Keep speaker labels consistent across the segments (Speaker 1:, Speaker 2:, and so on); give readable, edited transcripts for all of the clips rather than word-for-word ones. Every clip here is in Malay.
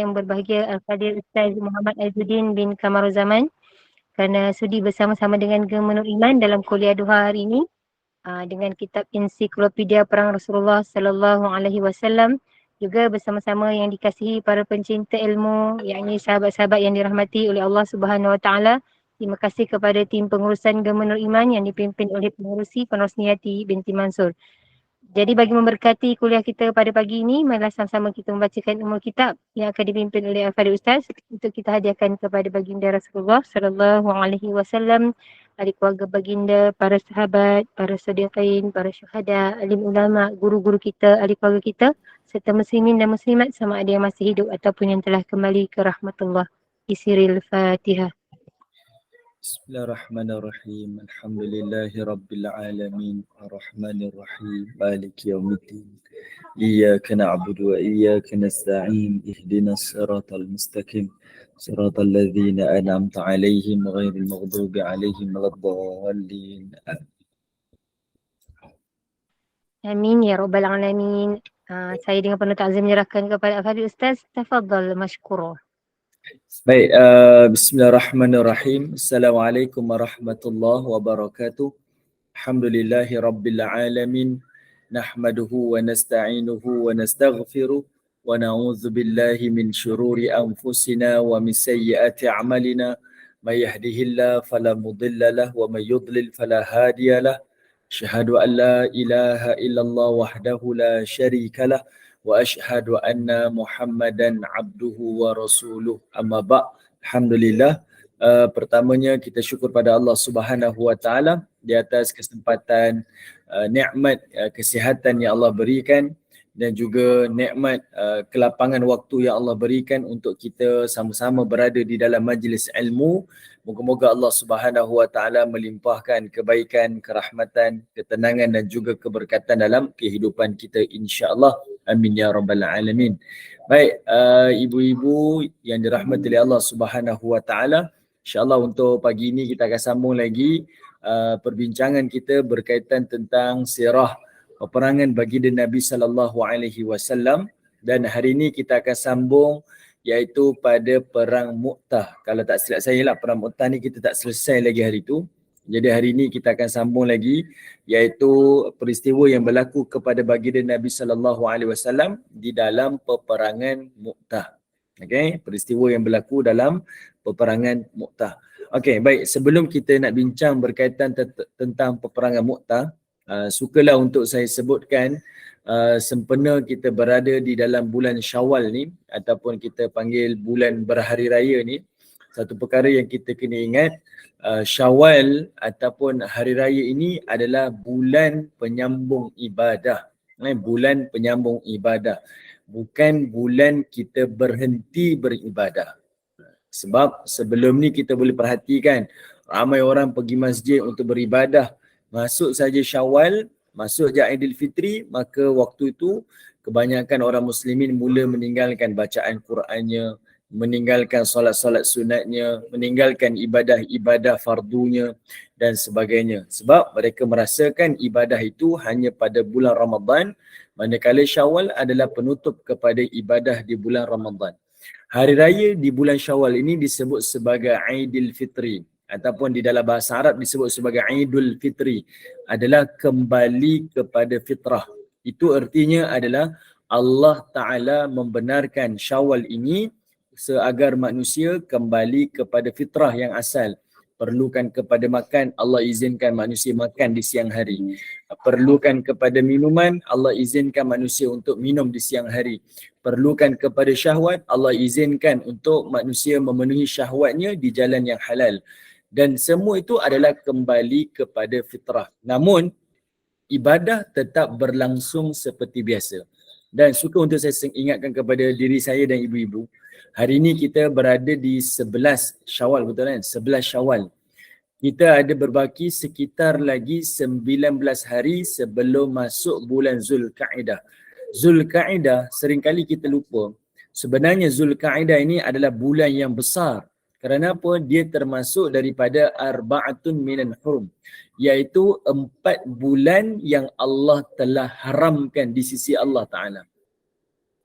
Speaker 1: yang berbahagia Al-Fadhil Ustaz Muhammad Azuddin bin Kamaruzaman kerana sudi bersama-sama dengan Gema Nur Iman dalam kuliah duha hari ini dengan kitab Ensiklopedia Perang Rasulullah Sallallahu Alaihi Wasallam, juga bersama-sama yang dikasihi para pencinta ilmu, yakni sahabat-sahabat yang dirahmati oleh Allah Subhanahu Wa Taala. Terima kasih kepada tim pengurusan Gema Nur Iman yang dipimpin oleh pengurusi Penosniati binti Mansur. Jadi bagi memberkati kuliah kita pada pagi ini, marilah sama-sama kita membacakan umul kitab yang akan dipimpin oleh Al-Fadhil Ustaz untuk kita hadiahkan kepada baginda Rasulullah Sallallahu Alaihi Wasallam, ahli keluarga baginda, para sahabat, para sadiqin, para syuhada, alim ulama, guru-guru kita, ahli keluarga kita, serta muslimin dan muslimat sama ada yang masih hidup ataupun yang telah kembali ke rahmatullah. Isiril Fatihah.
Speaker 2: Bismillahirrahmanirrahim. Alhamdulillahi rabbil alamin. Arrahmanir rahim. Maliki yaumiddin. Iyyaka na'budu wa iyyaka nasta'in. Ihdinas siratal mustaqim. Siratal ladzina an'amta 'alaihim ghairil maghdubi 'alaihim waladdallin.
Speaker 1: Amin ya rabbal alamin. Saya dengan penuh takzim menyerahkan kepada Al-Fadhil Ustaz. Tafadhal mashkura.
Speaker 2: Baik, bismillahirrahmanirrahim. Assalamualaikum warahmatullahi wabarakatuh. Alhamdulillahi rabbil alamin. Nahmaduhu wa nasta'inuhu wa nastaghfiruh wa na'udzu billahi min syururi anfusina wa min sayyiati a'malina. May yahdihillahu fala mudilla lahu wa may yudlil fala hadiya lahu. Asyhadu an la ilaha illallah wahdahu la syarika lah wa asyhadu anna Muhammadan abduhu wa rasuluh. Amma ba'. Alhamdulillah. Pertamanya kita syukur pada Allah Subhanahu wa taala di atas kesempatan nikmat kesihatan yang Allah berikan dan juga nikmat kelapangan waktu yang Allah berikan untuk kita sama-sama berada di dalam majlis ilmu. Moga-moga Allah Subhanahu wa taala melimpahkan kebaikan, kerahmatan, ketenangan dan juga keberkatan dalam kehidupan kita insya-Allah. Amin ya rabbal alamin. Baik, ibu-ibu yang dirahmati oleh Allah Subhanahu wa taala, insya-Allah untuk pagi ini kita akan sambung lagi perbincangan kita berkaitan tentang sirah peperangan baginda Nabi sallallahu alaihi wasallam, dan hari ini kita akan sambung iaitu pada perang Mu'tah. Kalau tak silap saya lah, perang Mu'tah ni kita tak selesai lagi hari tu. Jadi hari ini kita akan sambung lagi iaitu peristiwa yang berlaku kepada baginda Nabi sallallahu alaihi wasallam di dalam peperangan Mu'tah. Okey, peristiwa yang berlaku dalam peperangan Mu'tah. Okey, baik, sebelum kita nak bincang berkaitan tentang peperangan Mu'tah, sukalah untuk saya sebutkan sempena kita berada di dalam bulan Syawal ni ataupun kita panggil bulan berhari raya ni, satu perkara yang kita kena ingat, Syawal ataupun hari raya ini adalah bulan penyambung ibadah. Bulan penyambung ibadah, bukan bulan kita berhenti beribadah. Sebab sebelum ni kita boleh perhatikan ramai orang pergi masjid untuk beribadah. Masuk saja Syawal, masuk je Aidilfitri, maka waktu itu kebanyakan orang muslimin mula meninggalkan bacaan Qurannya, meninggalkan solat-solat sunatnya, meninggalkan ibadah-ibadah fardunya dan sebagainya. Sebab mereka merasakan ibadah itu hanya pada bulan Ramadan, manakala Syawal adalah penutup kepada ibadah di bulan Ramadan. Hari raya di bulan Syawal ini disebut sebagai Aidilfitri, ataupun di dalam bahasa Arab disebut sebagai Aidul Fitri, adalah kembali kepada fitrah. Itu artinya adalah Allah Ta'ala membenarkan Syawal ini seagar manusia kembali kepada fitrah yang asal. Perlukan kepada makan, Allah izinkan manusia makan di siang hari. Perlukan kepada minuman, Allah izinkan manusia untuk minum di siang hari. Perlukan kepada syahwat, Allah izinkan untuk manusia memenuhi syahwatnya di jalan yang halal. Dan semua itu adalah kembali kepada fitrah. Namun, ibadah tetap berlangsung seperti biasa. Dan suka untuk saya ingatkan kepada diri saya dan ibu-ibu, hari ini kita berada di 11 Syawal, betul kan? 11 Syawal. Kita ada berbaki sekitar lagi 19 hari sebelum masuk bulan Zulkaidah. Zulkaidah seringkali kita lupa. Sebenarnya Zulkaidah ini adalah bulan yang besar. Kerana apa? Dia termasuk daripada arba'atun minan hurum, iaitu 4 bulan yang Allah telah haramkan di sisi Allah Ta'ala.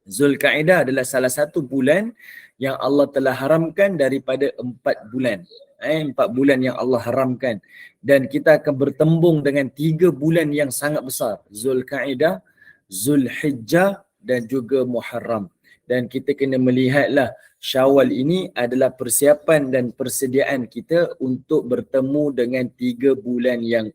Speaker 2: Zulkaidah adalah salah satu bulan yang Allah telah haramkan daripada 4 bulan. 4 bulan yang Allah haramkan. Dan kita akan bertembung dengan 3 bulan yang sangat besar. Zulkaidah, Zulhijjah dan juga Muharram. Dan kita kena melihatlah Syawal ini adalah persiapan dan persediaan kita untuk bertemu dengan 3 bulan yang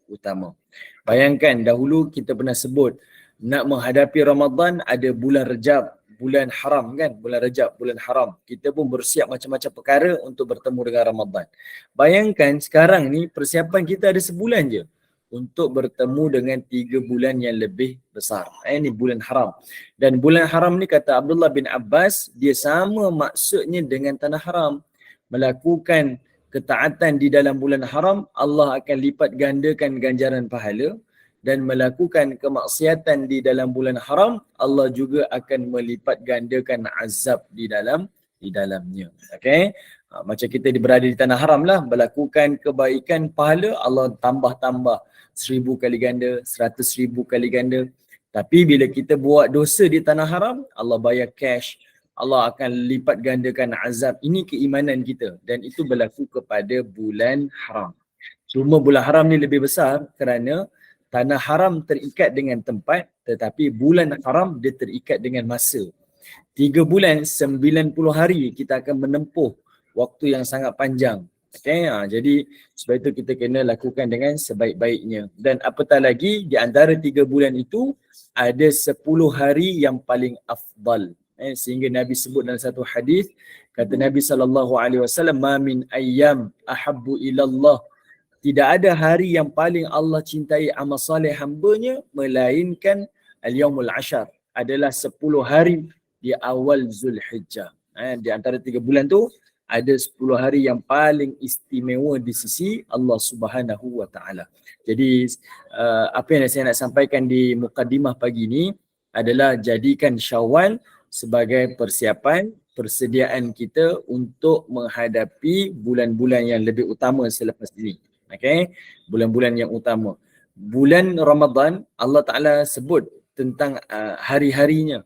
Speaker 2: utama. Bayangkan dahulu kita pernah sebut nak menghadapi Ramadan ada bulan Rejab, bulan haram kan, bulan Rejab, bulan haram. Kita pun bersiap macam-macam perkara untuk bertemu dengan Ramadan. Bayangkan sekarang ni persiapan kita ada sebulan je untuk bertemu dengan 3 bulan yang lebih besar. Ini bulan haram. Dan bulan haram ni kata Abdullah bin Abbas, dia sama maksudnya dengan tanah haram. Melakukan ketaatan di dalam bulan haram, Allah akan lipat gandakan ganjaran pahala. Dan melakukan kemaksiatan di dalam bulan haram, Allah juga akan melipat gandakan azab di dalamnya. Okay? Macam kita berada di tanah haram lah, melakukan kebaikan pahala, Allah tambah 1000 kali ganda, 100,000 kali ganda. Tapi bila kita buat dosa di tanah haram, Allah bayar cash, Allah akan lipat gandakan azab. Ini keimanan kita dan itu berlaku kepada bulan haram. Cuma bulan haram ni lebih besar kerana tanah haram terikat dengan tempat, tetapi bulan haram dia terikat dengan masa. 3 bulan, 90 hari kita akan menempuh waktu yang sangat panjang. Okay? Jadi sebab itu kita kena lakukan dengan sebaik-baiknya. Dan apatah lagi, di antara 3 bulan itu ada 10 hari yang paling afdal. Sehingga Nabi sebut dalam satu hadis, kata Nabi SAW, "Ma min ayyam ahabbu ilallah." Tidak ada hari yang paling Allah cintai amal soleh hambanya melainkan al-yaumul ashar. Adalah 10 hari di awal Zulhijjah. Di antara 3 bulan tu ada 10 hari yang paling istimewa di sisi Allah Subhanahu wa taala. Jadi apa yang saya nak sampaikan di mukadimah pagi ni adalah jadikan Syawal sebagai persiapan persediaan kita untuk menghadapi bulan-bulan yang lebih utama selepas ini. Okay, bulan-bulan yang utama. Bulan Ramadan Allah Ta'ala sebut tentang hari-harinya.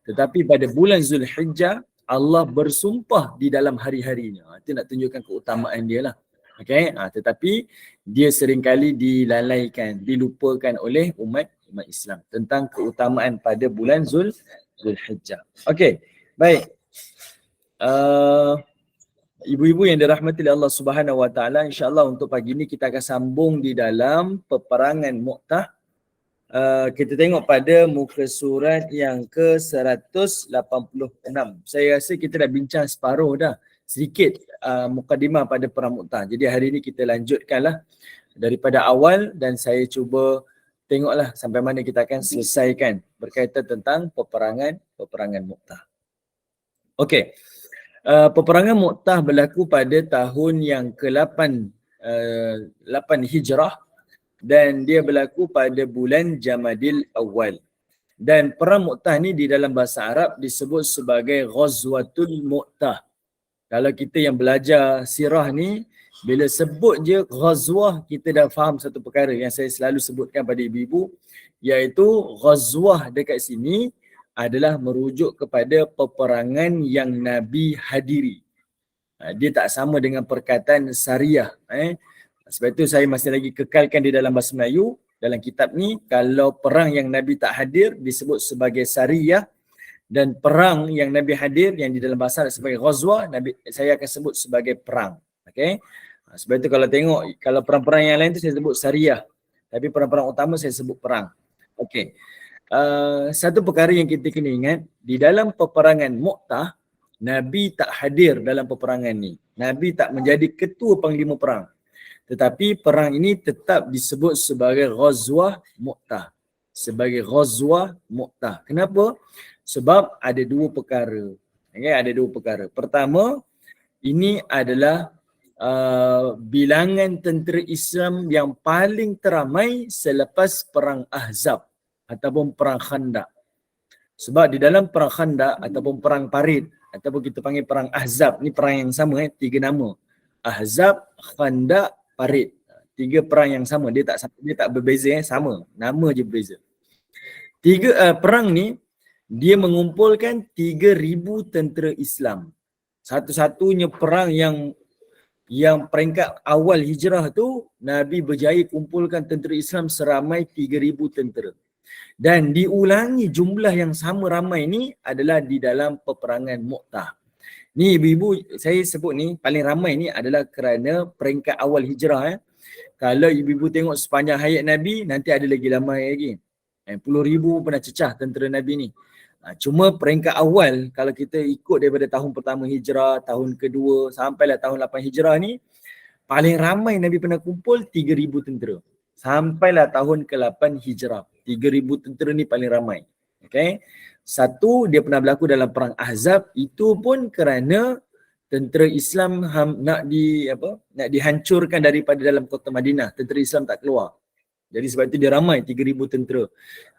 Speaker 2: Tetapi pada bulan Zulhijjah Allah bersumpah di dalam hari-harinya. Itu nak tunjukkan keutamaan dia lah. Okay, tetapi dia seringkali dilalaikan, dilupakan oleh umat Islam tentang keutamaan pada bulan Zulhijjah. Okay, baik. Ibu-ibu yang dirahmati oleh Allah Subhanahu wa taala, insya-Allah untuk pagi ini kita akan sambung di dalam peperangan Mu'tah. Kita tengok pada muka surat yang ke-186. Saya rasa kita dah bincang separuh dah. Sedikit mukadimah pada perang Mu'tah. Jadi hari ini kita lanjutkanlah daripada awal dan saya cuba tengoklah sampai mana kita akan selesaikan berkaitan tentang peperangan Mu'tah. Okey. Peperangan Mu'tah berlaku pada tahun yang ke-8 8 Hijrah dan dia berlaku pada bulan Jamadil Awal. Dan perang Mu'tah ni di dalam bahasa Arab disebut sebagai Ghazwatul Mu'tah. Kalau kita yang belajar sirah ni, bila sebut je ghazwah, kita dah faham satu perkara yang saya selalu sebutkan pada ibu-ibu, iaitu ghazwah dekat sini adalah merujuk kepada peperangan yang Nabi hadiri. Dia tak sama dengan perkataan Sariyah. Sebab itu saya masih lagi kekalkan di dalam bahasa Melayu, dalam kitab ni, kalau perang yang Nabi tak hadir disebut sebagai Sariyah, dan perang yang Nabi hadir yang di dalam bahasa sebagai ghazwah, saya akan sebut sebagai perang. Okay? Sebab itu kalau tengok, kalau perang-perang yang lain tu saya sebut Sariyah, tapi perang-perang utama saya sebut perang. Okay. Satu perkara yang kita kena ingat, di dalam peperangan Mu'tah, Nabi tak hadir dalam peperangan ni. Nabi tak menjadi ketua panglima perang. Tetapi perang ini tetap disebut sebagai Ghazwah Mu'tah. Sebagai Ghazwah Mu'tah. Kenapa? Sebab ada 2 perkara. Okay, ada 2 perkara. Pertama, ini adalah bilangan tentera Islam yang paling teramai selepas perang Ahzab ataupun perang Khandaq. Sebab di dalam perang Khandaq ataupun perang Parit ataupun kita panggil perang Ahzab, ni perang yang sama 3 nama. Ahzab, Khandaq, Parit. 3 perang yang sama, dia tak berbeza sama, nama je berbeza. 3 perang ni dia mengumpulkan 3,000 tentera Islam. Satu-satunya perang yang peringkat awal hijrah tu, Nabi berjaya kumpulkan tentera Islam seramai 3,000 tentera. Dan diulangi jumlah yang sama ramai ni adalah di dalam peperangan Mu'tah. Ni ibu-ibu, saya sebut ni paling ramai ni adalah kerana peringkat awal hijrah. Kalau ibu-ibu tengok sepanjang hayat Nabi, nanti ada lagi ramai lagi. Puluh ribu pernah cecah tentera Nabi ni. Cuma peringkat awal, kalau kita ikut daripada tahun pertama hijrah, tahun kedua sampailah tahun 8 hijrah ni, paling ramai Nabi pernah kumpul 3,000 tentera. Sampailah tahun ke-8 hijrah. 3,000 tentera ni paling ramai. Okay. Satu, dia pernah berlaku dalam perang Ahzab, itu pun kerana tentera Islam nak dihancurkan daripada dalam kota Madinah. Tentera Islam tak keluar. Jadi sebab itu dia ramai 3,000 tentera.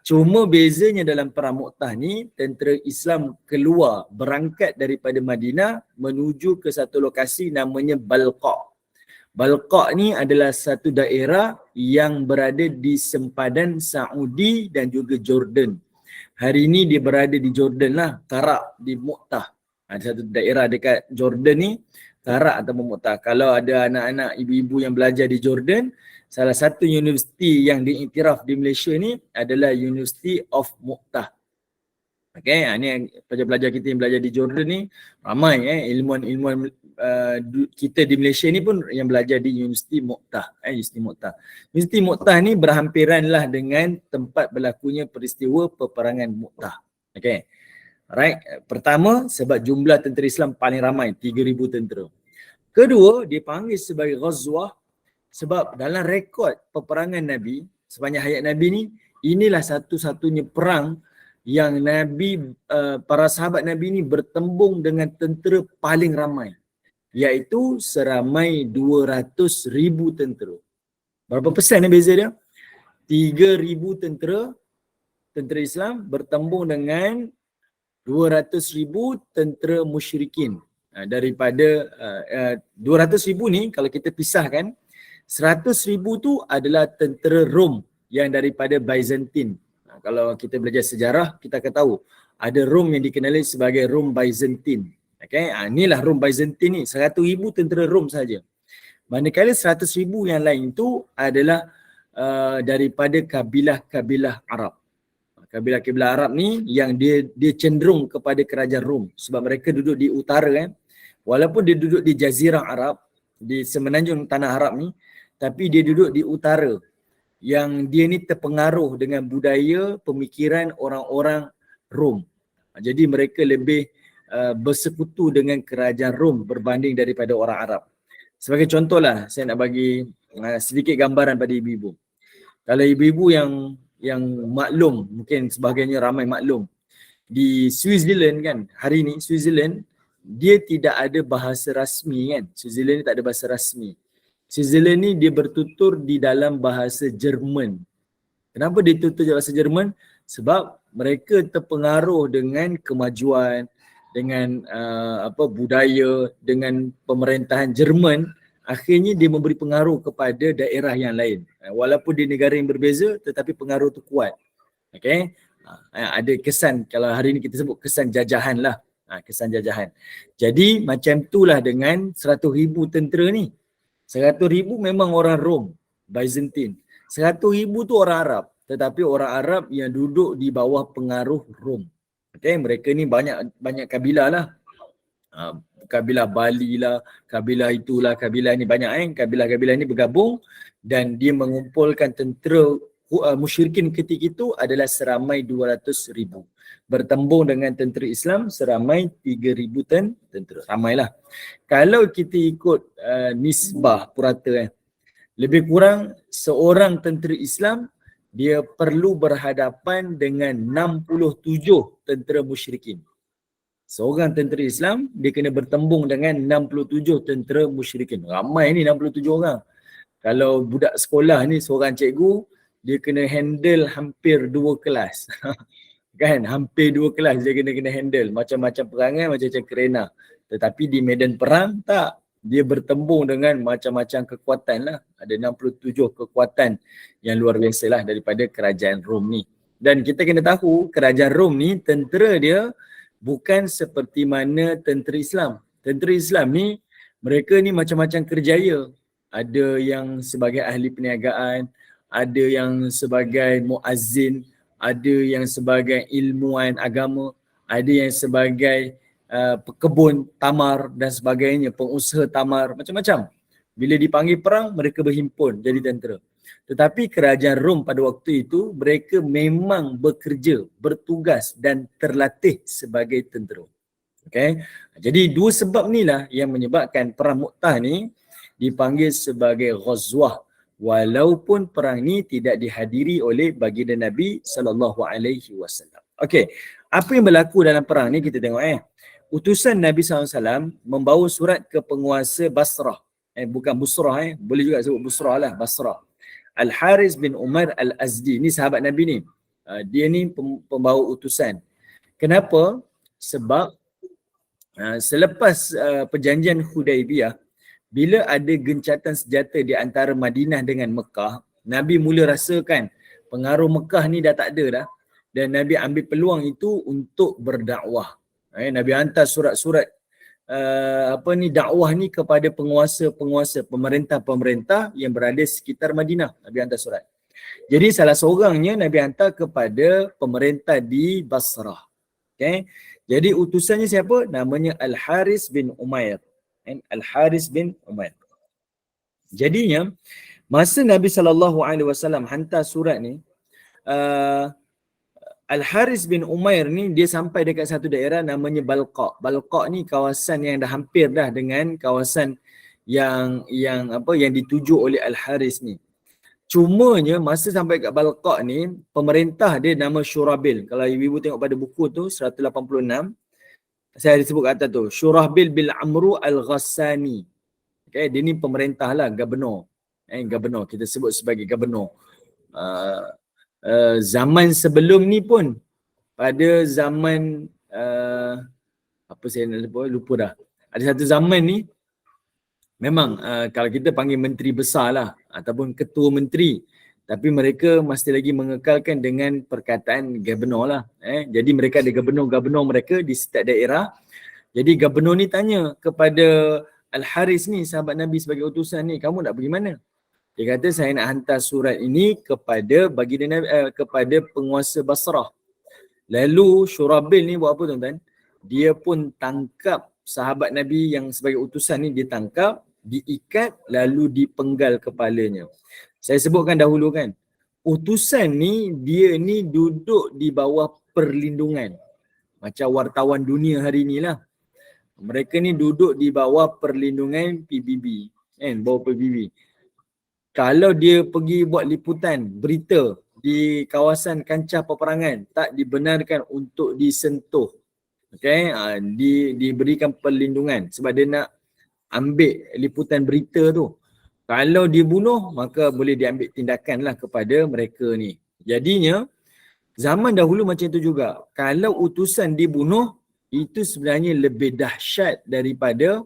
Speaker 2: Cuma bezanya dalam perang Mu'tah ni, tentera Islam keluar berangkat daripada Madinah menuju ke satu lokasi namanya Balqa. Balqa ni adalah satu daerah yang berada di sempadan Saudi dan juga Jordan. Hari ini dia berada di Jordan lah, Karak di Mu'tah. Ada satu daerah dekat Jordan ni, Karak atau Mu'tah. Kalau ada anak-anak ibu-ibu yang belajar di Jordan, salah satu universiti yang diiktiraf di Malaysia ni adalah University of Mu'tah. Okay, ni pelajar-pelajar kita yang belajar di Jordan ni ramai ilmuwan-ilmuwan kita di Malaysia ni pun yang belajar di Universiti Mu'tah. Universiti Mu'tah. Universiti Mu'tah ni berhampiran lah dengan tempat berlakunya peristiwa peperangan Mu'tah. Okay. Alright. Pertama, sebab jumlah tentera Islam paling ramai, 3,000 tentera. Kedua, dipanggil sebagai Ghazwah sebab dalam rekod peperangan Nabi, sepanjang hayat Nabi ni, inilah satu-satunya perang yang Nabi, para sahabat Nabi ni bertembung dengan tentera paling ramai, iaitu seramai 200,000 tentera. Berapa persen ni beza dia? 3,000 tentera Islam bertembung dengan 200,000 tentera musyrikin. Daripada 200,000 ni kalau kita pisahkan, 100,000 tu adalah tentera Rom yang daripada Byzantine. Kalau kita belajar sejarah, kita akan tahu ada Rom yang dikenali sebagai Rom Byzantine. Okay, inilah Rom Byzantine ni, 100,000 tentera Rom saja. Manakala 100,000 yang lain itu adalah daripada kabilah-kabilah Arab. Kabilah-kabilah Arab ni yang dia cenderung kepada kerajaan Rom sebab mereka duduk di utara walaupun dia duduk di Jazirah Arab, di semenanjung tanah Arab ni, tapi dia duduk di utara yang dia ni terpengaruh dengan budaya pemikiran orang-orang Rom. Jadi mereka lebih bersekutu dengan kerajaan Rom berbanding daripada orang Arab. Sebagai contohlah, saya nak bagi sedikit gambaran pada ibu-ibu. Kalau ibu-ibu yang maklum, mungkin sebahagiannya ramai maklum, di Switzerland kan, hari ni Switzerland dia tidak ada bahasa rasmi kan. Switzerland ni tak ada bahasa rasmi. Switzerland ni dia bertutur di dalam bahasa Jerman. Kenapa dia tutur bahasa Jerman? Sebab mereka terpengaruh dengan kemajuan, dengan budaya, dengan pemerintahan Jerman. Akhirnya dia memberi pengaruh kepada daerah yang lain. Walaupun di negara yang berbeza, tetapi pengaruh tu kuat. Okay? Ada kesan, kalau hari ni kita sebut kesan jajahan lah. Kesan jajahan. Jadi macam itulah dengan 100,000 tentera ni. 100,000 memang orang Rom, Byzantine. 100,000 tu orang Arab, tetapi orang Arab yang duduk di bawah pengaruh Rom. Okay, mereka ni banyak kabilah lah. Kabilah Bali lah, kabilah itulah, kabilah ni banyak kabilah-kabilah ni bergabung dan dia mengumpulkan tentera musyrikin ketika itu adalah seramai 200,000. Bertembung dengan tentera Islam seramai 3,000 tentera. Ramailah. Kalau kita ikut nisbah purata lebih kurang seorang tentera Islam dia perlu berhadapan dengan 67 tentera musyrikin. Seorang tentera Islam dia kena bertembung dengan 67 tentera musyrikin. Ramai ni 67 orang. Kalau budak sekolah ni seorang cikgu, dia kena handle hampir 2 kelas. Kan, hampir 2 kelas dia kena handle. Macam-macam perangai, macam-macam kerena. Tetapi di medan perang tak. Dia bertembung dengan macam-macam kekuatan lah. Ada 67 kekuatan yang luar biasa lah daripada kerajaan Rom ni. Dan kita kena tahu kerajaan Rom ni tentera dia bukan seperti mana tentera Islam. Tentera Islam ni mereka ni macam-macam kerjaya. Ada yang sebagai ahli perniagaan, ada yang sebagai muazzin, ada yang sebagai ilmuwan agama, ada yang sebagai pekebun tamar dan sebagainya, pengusaha tamar, macam-macam. Bila dipanggil perang, mereka berhimpun jadi tentera. Tetapi kerajaan Rom pada waktu itu, mereka memang bekerja, bertugas dan terlatih sebagai tentera. Okay? Jadi dua sebab inilah yang menyebabkan perang Mu'tah ni dipanggil sebagai Ghazwah, walaupun perang ni tidak dihadiri oleh baginda Nabi SAW. Okey, apa yang berlaku dalam perang ni kita tengok utusan Nabi SAW membawa surat ke penguasa Basrah. Bukan Busrah, boleh juga sebut Busrah lah, Basrah. Al-Haris bin Umar Al-Azdi, ni sahabat Nabi ni. Dia ni pembawa utusan. Kenapa? Sebab selepas perjanjian Hudaibiyah, bila ada gencatan senjata di antara Madinah dengan Mekah, Nabi mula rasakan pengaruh Mekah ni dah tak ada dah. Dan Nabi ambil peluang itu untuk berdakwah. Nabi hantar surat-surat dakwah ni kepada penguasa-penguasa, pemerintah-pemerintah yang berada sekitar Madinah. Nabi hantar surat. Jadi salah seorangnya Nabi hantar kepada pemerintah di Basrah. Okay. Jadi utusannya siapa? Namanya Al-Haris bin Umair. Al-Haris bin Umair. Jadinya masa Nabi SAW hantar surat ni, Al-Haris bin Umair ni dia sampai dekat satu daerah namanya Balqa. Balqa ni kawasan yang dah hampir dah dengan kawasan yang dituju oleh Al-Haris ni. Cumanya masa sampai kat Balqa ni, pemerintah dia nama Syurabil. Kalau ibu-ibu tengok pada buku tu 186, saya disebut kat atas tu, Syurabil bil Amru Al-Ghassani. Okay, dia ni pemerintah lah, gubernur. Gubernur, kita sebut sebagai gubernur. Zaman sebelum ni pun, pada zaman apa saya lupa dah. Ada satu zaman ni memang kalau kita panggil menteri besar lah ataupun ketua menteri, tapi mereka masih lagi mengekalkan dengan perkataan gubernur lah. Jadi mereka ada gubernur-gubernur mereka di setiap daerah. Jadi gubernur ni tanya kepada Al-Haris ni, sahabat Nabi sebagai utusan ni, kamu nak pergi mana? Dia kata saya nak hantar surat ini kepada baginda Nabi, kepada penguasa Basrah. Lalu Syurabil ni buat apa tuan-tuan? Dia pun tangkap sahabat Nabi yang sebagai utusan ni, dia tangkap, diikat lalu dipenggal kepalanya. Saya sebutkan dahulu kan, utusan ni dia ni duduk di bawah perlindungan. Macam wartawan dunia hari ni lah. Mereka ni duduk di bawah perlindungan PBB. Bawah PBB. Kalau dia pergi buat liputan berita di kawasan kancah peperangan, tak dibenarkan untuk disentuh. Okay? Diberikan perlindungan sebab dia nak ambil liputan berita tu. Kalau dia bunuh, maka boleh diambil tindakan lah kepada mereka ni. Jadinya, zaman dahulu macam tu juga. Kalau utusan dibunuh, itu sebenarnya lebih dahsyat daripada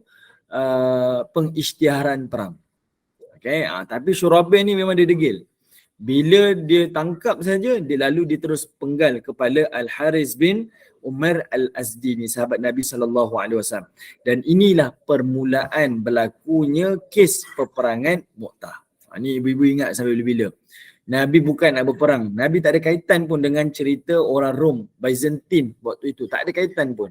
Speaker 2: pengisytiharan perang. Okay, tapi Syurabil ni memang dia degil. Bila dia tangkap saja, dia terus penggal kepala Al-Haris bin Umar Al-Azdi ni, sahabat Nabi SAW. Dan inilah permulaan berlakunya kes peperangan Mu'tah. Ni ibu-ibu ingat sampai bila-bila. Nabi bukan nak berperang. Nabi tak ada kaitan pun dengan cerita orang Rom, Byzantine waktu itu. Tak ada kaitan pun.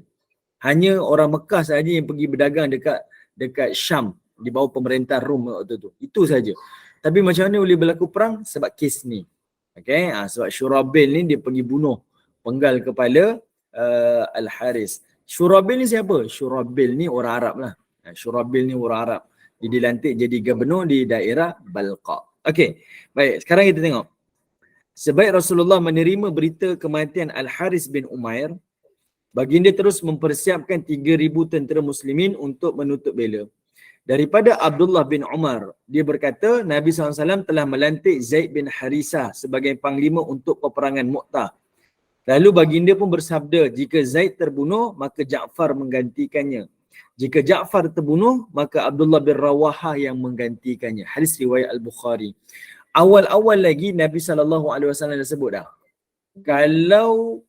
Speaker 2: Hanya orang Mekah saja yang pergi berdagang dekat Syam di bawah pemerintah Rom waktu itu. Itu saja. Tapi macam mana boleh berlaku perang? Sebab kes ni. Okay? Sebab Syurabil ni dia pergi bunuh, penggal kepala Al-Haris. Syurabil ni siapa? Syurabil ni orang Arab lah. Syurabil ni orang Arab. Dia dilantik jadi gubernur di daerah Balqa. Okey, baik. Sekarang kita tengok. Sebaik Rasulullah menerima berita kematian Al-Haris bin Umair, baginda terus mempersiapkan 3,000 tentera muslimin untuk menutup bela. Daripada Abdullah bin Umar, dia berkata Nabi SAW telah melantik Zaid bin Harisah sebagai panglima untuk peperangan Mu'tah. Lalu baginda pun bersabda, jika Zaid terbunuh, maka Ja'far menggantikannya. Jika Ja'far terbunuh, maka Abdullah bin Rawahah yang menggantikannya. Hadis riwayat Al-Bukhari. Awal-awal lagi Nabi SAW dah sebut dah. Kalau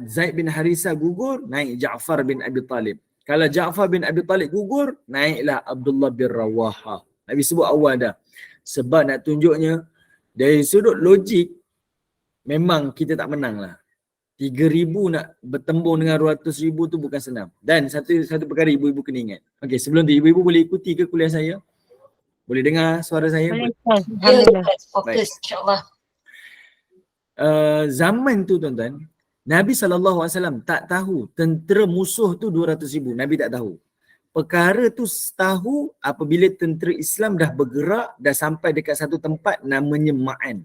Speaker 2: Zaid bin Harithah gugur, naik Ja'far bin Abi Talib. Kalau Ja'far bin Abi Talib gugur, naiklah Abdullah bin Rawaha. Nabi sebut awal dah. Sebab nak tunjuknya, dari sudut logik, memang kita tak menang lah. 3,000 nak bertembung dengan 200,000 tu bukan senang. Dan satu perkara ibu-ibu kena ingat. Okey, sebelum tu ibu-ibu boleh ikuti ke kuliah saya? Boleh dengar suara saya?
Speaker 1: Boleh,
Speaker 2: Boleh.
Speaker 1: Ustaz. Alhamdulillah.
Speaker 3: Fokus insyaAllah.
Speaker 2: Zaman tu tuan-tuan, Nabi SAW tak tahu tentera musuh tu 200,000. Nabi tak tahu. Perkara tu tahu apabila tentera Islam dah bergerak, dah sampai dekat satu tempat namanya Ma'an.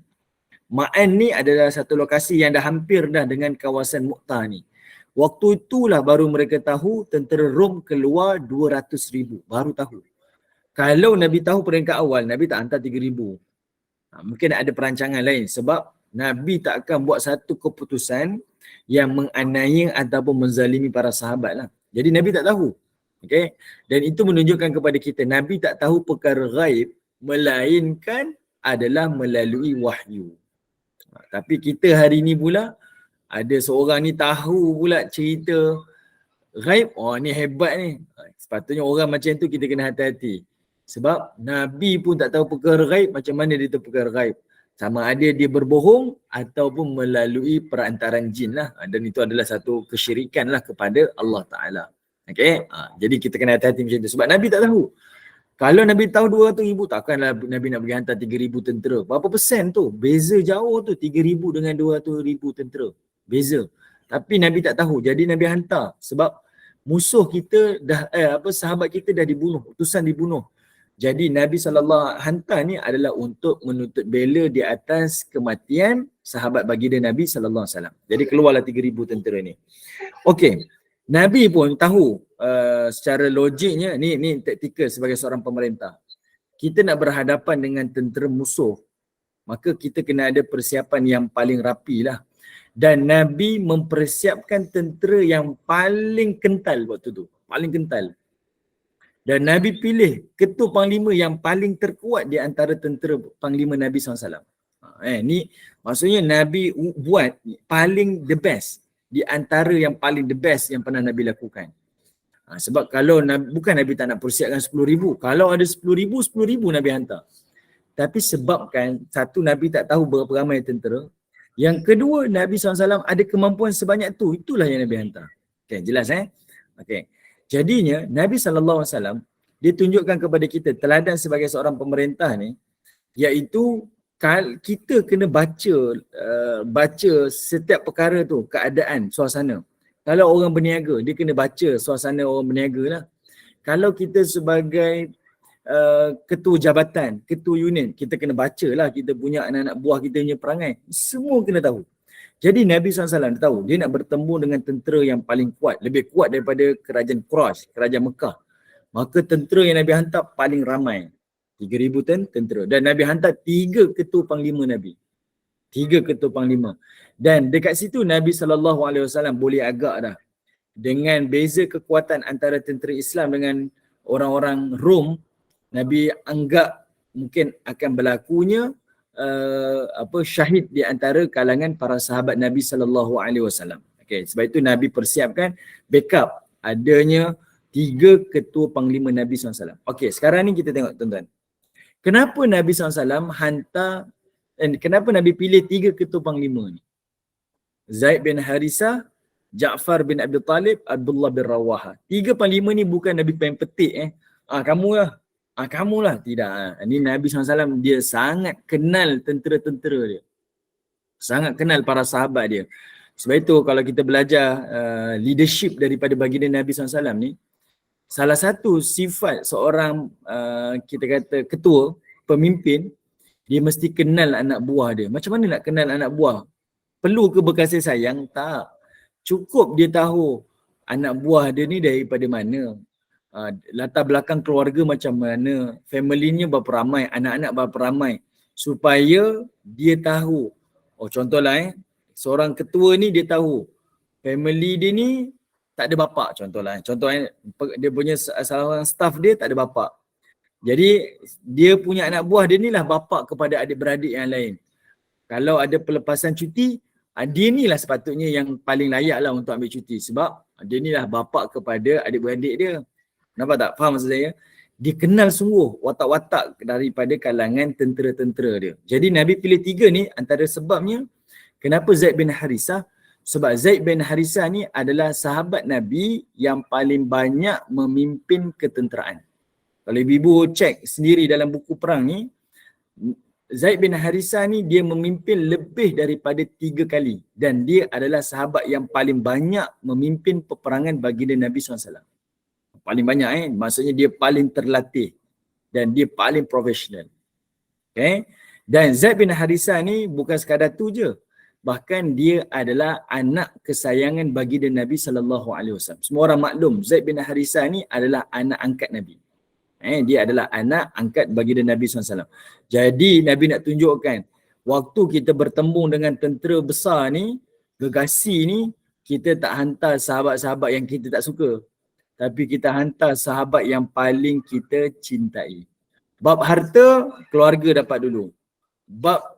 Speaker 2: Ma'an ni adalah satu lokasi yang dah hampir dah dengan kawasan Mu'tah ni. Waktu itulah baru mereka tahu tentera Rom keluar 200,000. Baru tahu. Kalau Nabi tahu peringkat awal, Nabi tak hantar 3,000. Mungkin ada perancangan lain sebab Nabi tak akan buat satu keputusan yang menganiaya ataupun menzalimi para sahabat lah. Jadi Nabi tak tahu. Okay? Dan itu menunjukkan kepada kita, Nabi tak tahu perkara ghaib melainkan adalah melalui wahyu. Tapi kita hari ni pula, ada seorang ni tahu pula cerita ghaib. Oh ni hebat ni. Sepatutnya orang macam tu kita kena hati-hati. Sebab Nabi pun tak tahu perkara ghaib, macam mana dia tahu perkara ghaib. Sama ada dia berbohong ataupun melalui perantaran jin lah. Dan itu adalah satu kesyirikan lah kepada Allah Ta'ala. Okay? Jadi kita kena hati-hati macam tu. Sebab Nabi tak tahu. Kalau Nabi tahu 200,000, takkanlah Nabi nak pergi hantar 3,000 tentera. Berapa persen tu? Beza jauh tu. 3,000 dengan 200,000 tentera. Beza. Tapi Nabi tak tahu. Jadi Nabi hantar. Sebab musuh kita dah, sahabat kita dah dibunuh. Utusan dibunuh. Jadi Nabi SAW hantar ni adalah untuk menuntut bela di atas kematian sahabat baginda Nabi SAW. Jadi keluarlah 3,000 tentera ni. Okey, Nabi pun tahu secara logiknya, ni taktikal sebagai seorang pemerintah. Kita nak berhadapan dengan tentera musuh, maka kita kena ada persiapan yang paling rapi lah. Dan Nabi mempersiapkan tentera yang paling kental waktu tu. Paling kental. Dan Nabi pilih ketua panglima yang paling terkuat di antara tentera panglima Nabi SAW. Ni maksudnya Nabi buat paling the best di antara yang paling the best yang pernah Nabi lakukan. Sebab kalau bukan Nabi tak nak persiapkan 10,000. Kalau ada 10,000, 10,000 Nabi hantar. Tapi sebabkan satu, Nabi tak tahu berapa ramai tentera. Yang kedua, Nabi SAW ada kemampuan sebanyak tu. Itulah yang Nabi hantar. Okay, jelas Okay. Jadinya Nabi SAW dia tunjukkan kepada kita teladan sebagai seorang pemerintah ni, iaitu kita kena baca setiap perkara tu, keadaan, suasana. Kalau orang berniaga, dia kena baca suasana orang berniaga lah. Kalau kita sebagai ketua jabatan, ketua unit, kita kena baca lah kita punya anak-anak buah kita punya perangai. Semua kena tahu. Jadi Nabi SAW tahu dia nak bertemu dengan tentera yang paling kuat, lebih kuat daripada kerajaan Quraisy, kerajaan Mekah. Maka tentera yang Nabi hantar paling ramai, 3,000 tentera. Dan Nabi hantar 3 ketua panglima Nabi. 3 ketua panglima. Dan dekat situ Nabi SAW boleh agak dah. Dengan beza kekuatan antara tentera Islam dengan orang-orang Rom, Nabi anggap mungkin akan berlakunya syahid di antara kalangan para sahabat Nabi SAW. Okay, sebab itu Nabi persiapkan backup adanya 3 ketua panglima Nabi SAW. Okay, sekarang ni kita tengok tuan-tuan. Kenapa Nabi SAW kenapa Nabi pilih 3 ketua panglima ni? Zaid bin Harithah, Ja'far bin Abi Talib, Abdullah bin Rawaha. 3 panglima ni bukan Nabi pengen petik kamulah. Kamulah. Tidak. Ini Nabi SAW dia sangat kenal tentera-tentera dia. Sangat kenal para sahabat dia. Sebab itu kalau kita belajar leadership daripada baginda Nabi SAW ni, salah satu sifat seorang kita kata ketua, pemimpin, dia mesti kenal anak buah dia. Macam mana nak kenal anak buah? Perlu ke berkasih sayang? Tak. Cukup dia tahu anak buah dia ni daripada mana. Latar belakang keluarga macam mana, family-nya berapa ramai, anak-anak berapa ramai, supaya dia tahu. Contohlah seorang ketua ni dia tahu family dia ni tak ada bapa, contohnya dia punya salah seorang staff dia tak ada bapa. Jadi dia punya anak buah dia ni lah bapa kepada adik-beradik yang lain. Kalau ada pelepasan cuti, dia ni lah sepatutnya yang paling layak lah untuk ambil cuti. Sebab dia ni lah bapa kepada adik-beradik dia. Nampak tak? Faham maksud saya? Dia kenal sungguh watak-watak daripada kalangan tentera-tentera dia. Jadi Nabi pilih 3 ni antara sebabnya kenapa Zaid bin Harisah. Sebab Zaid bin Harisah ni adalah sahabat Nabi yang paling banyak memimpin ketenteraan. Kalau ibu-ibu cek sendiri dalam buku perang ni, Zaid bin Harisah ni dia memimpin lebih daripada 3 kali. Dan dia adalah sahabat yang paling banyak memimpin peperangan baginda Nabi SAW. Paling banyak maksudnya dia paling terlatih dan dia paling profesional. Okay? Dan Zaid bin Harisah ni bukan sekadar tu je. Bahkan dia adalah anak kesayangan baginda Nabi SAW. Semua orang maklum Zaid bin Harisah ni adalah anak angkat Nabi. Dia adalah anak angkat baginda Nabi SAW. Jadi Nabi nak tunjukkan waktu kita bertembung dengan tentera besar ni, gegasi ni, kita tak hantar sahabat-sahabat yang kita tak suka. Tapi kita hantar sahabat yang paling kita cintai. Bab harta, keluarga dapat dulu. Bab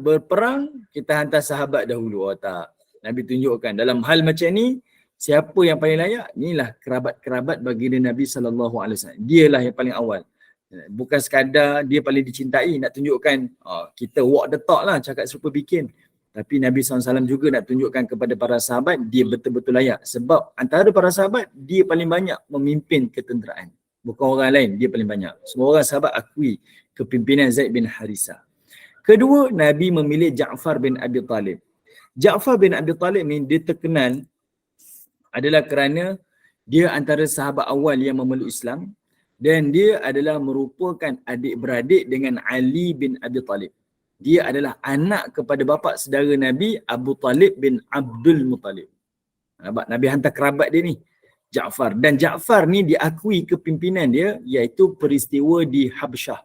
Speaker 2: berperang, kita hantar sahabat dahulu. Oh tak. Nabi tunjukkan dalam hal macam ni, siapa yang paling layak? Inilah kerabat-kerabat baginda Nabi SAW. Dialah yang paling awal. Bukan sekadar dia paling dicintai, nak tunjukkan kita walk the talk lah, cakap super bikin. Tapi Nabi SAW juga nak tunjukkan kepada para sahabat, dia betul-betul layak. Sebab antara para sahabat, dia paling banyak memimpin ketenteraan. Bukan orang lain, dia paling banyak. Semua orang sahabat akui kepimpinan Zaid bin Harisah. Kedua, Nabi memilih Ja'far bin Abi Talib. Ja'far bin Abi Talib ni dia terkenal adalah kerana dia antara sahabat awal yang memeluk Islam dan dia adalah merupakan adik-beradik dengan Ali bin Abi Talib. Dia adalah anak kepada bapa saudara Nabi Abu Talib bin Abdul Muttalib. Nabi hantar kerabat dia ni, Ja'far. Dan Ja'far ni diakui kepimpinan dia iaitu peristiwa di Habsyah.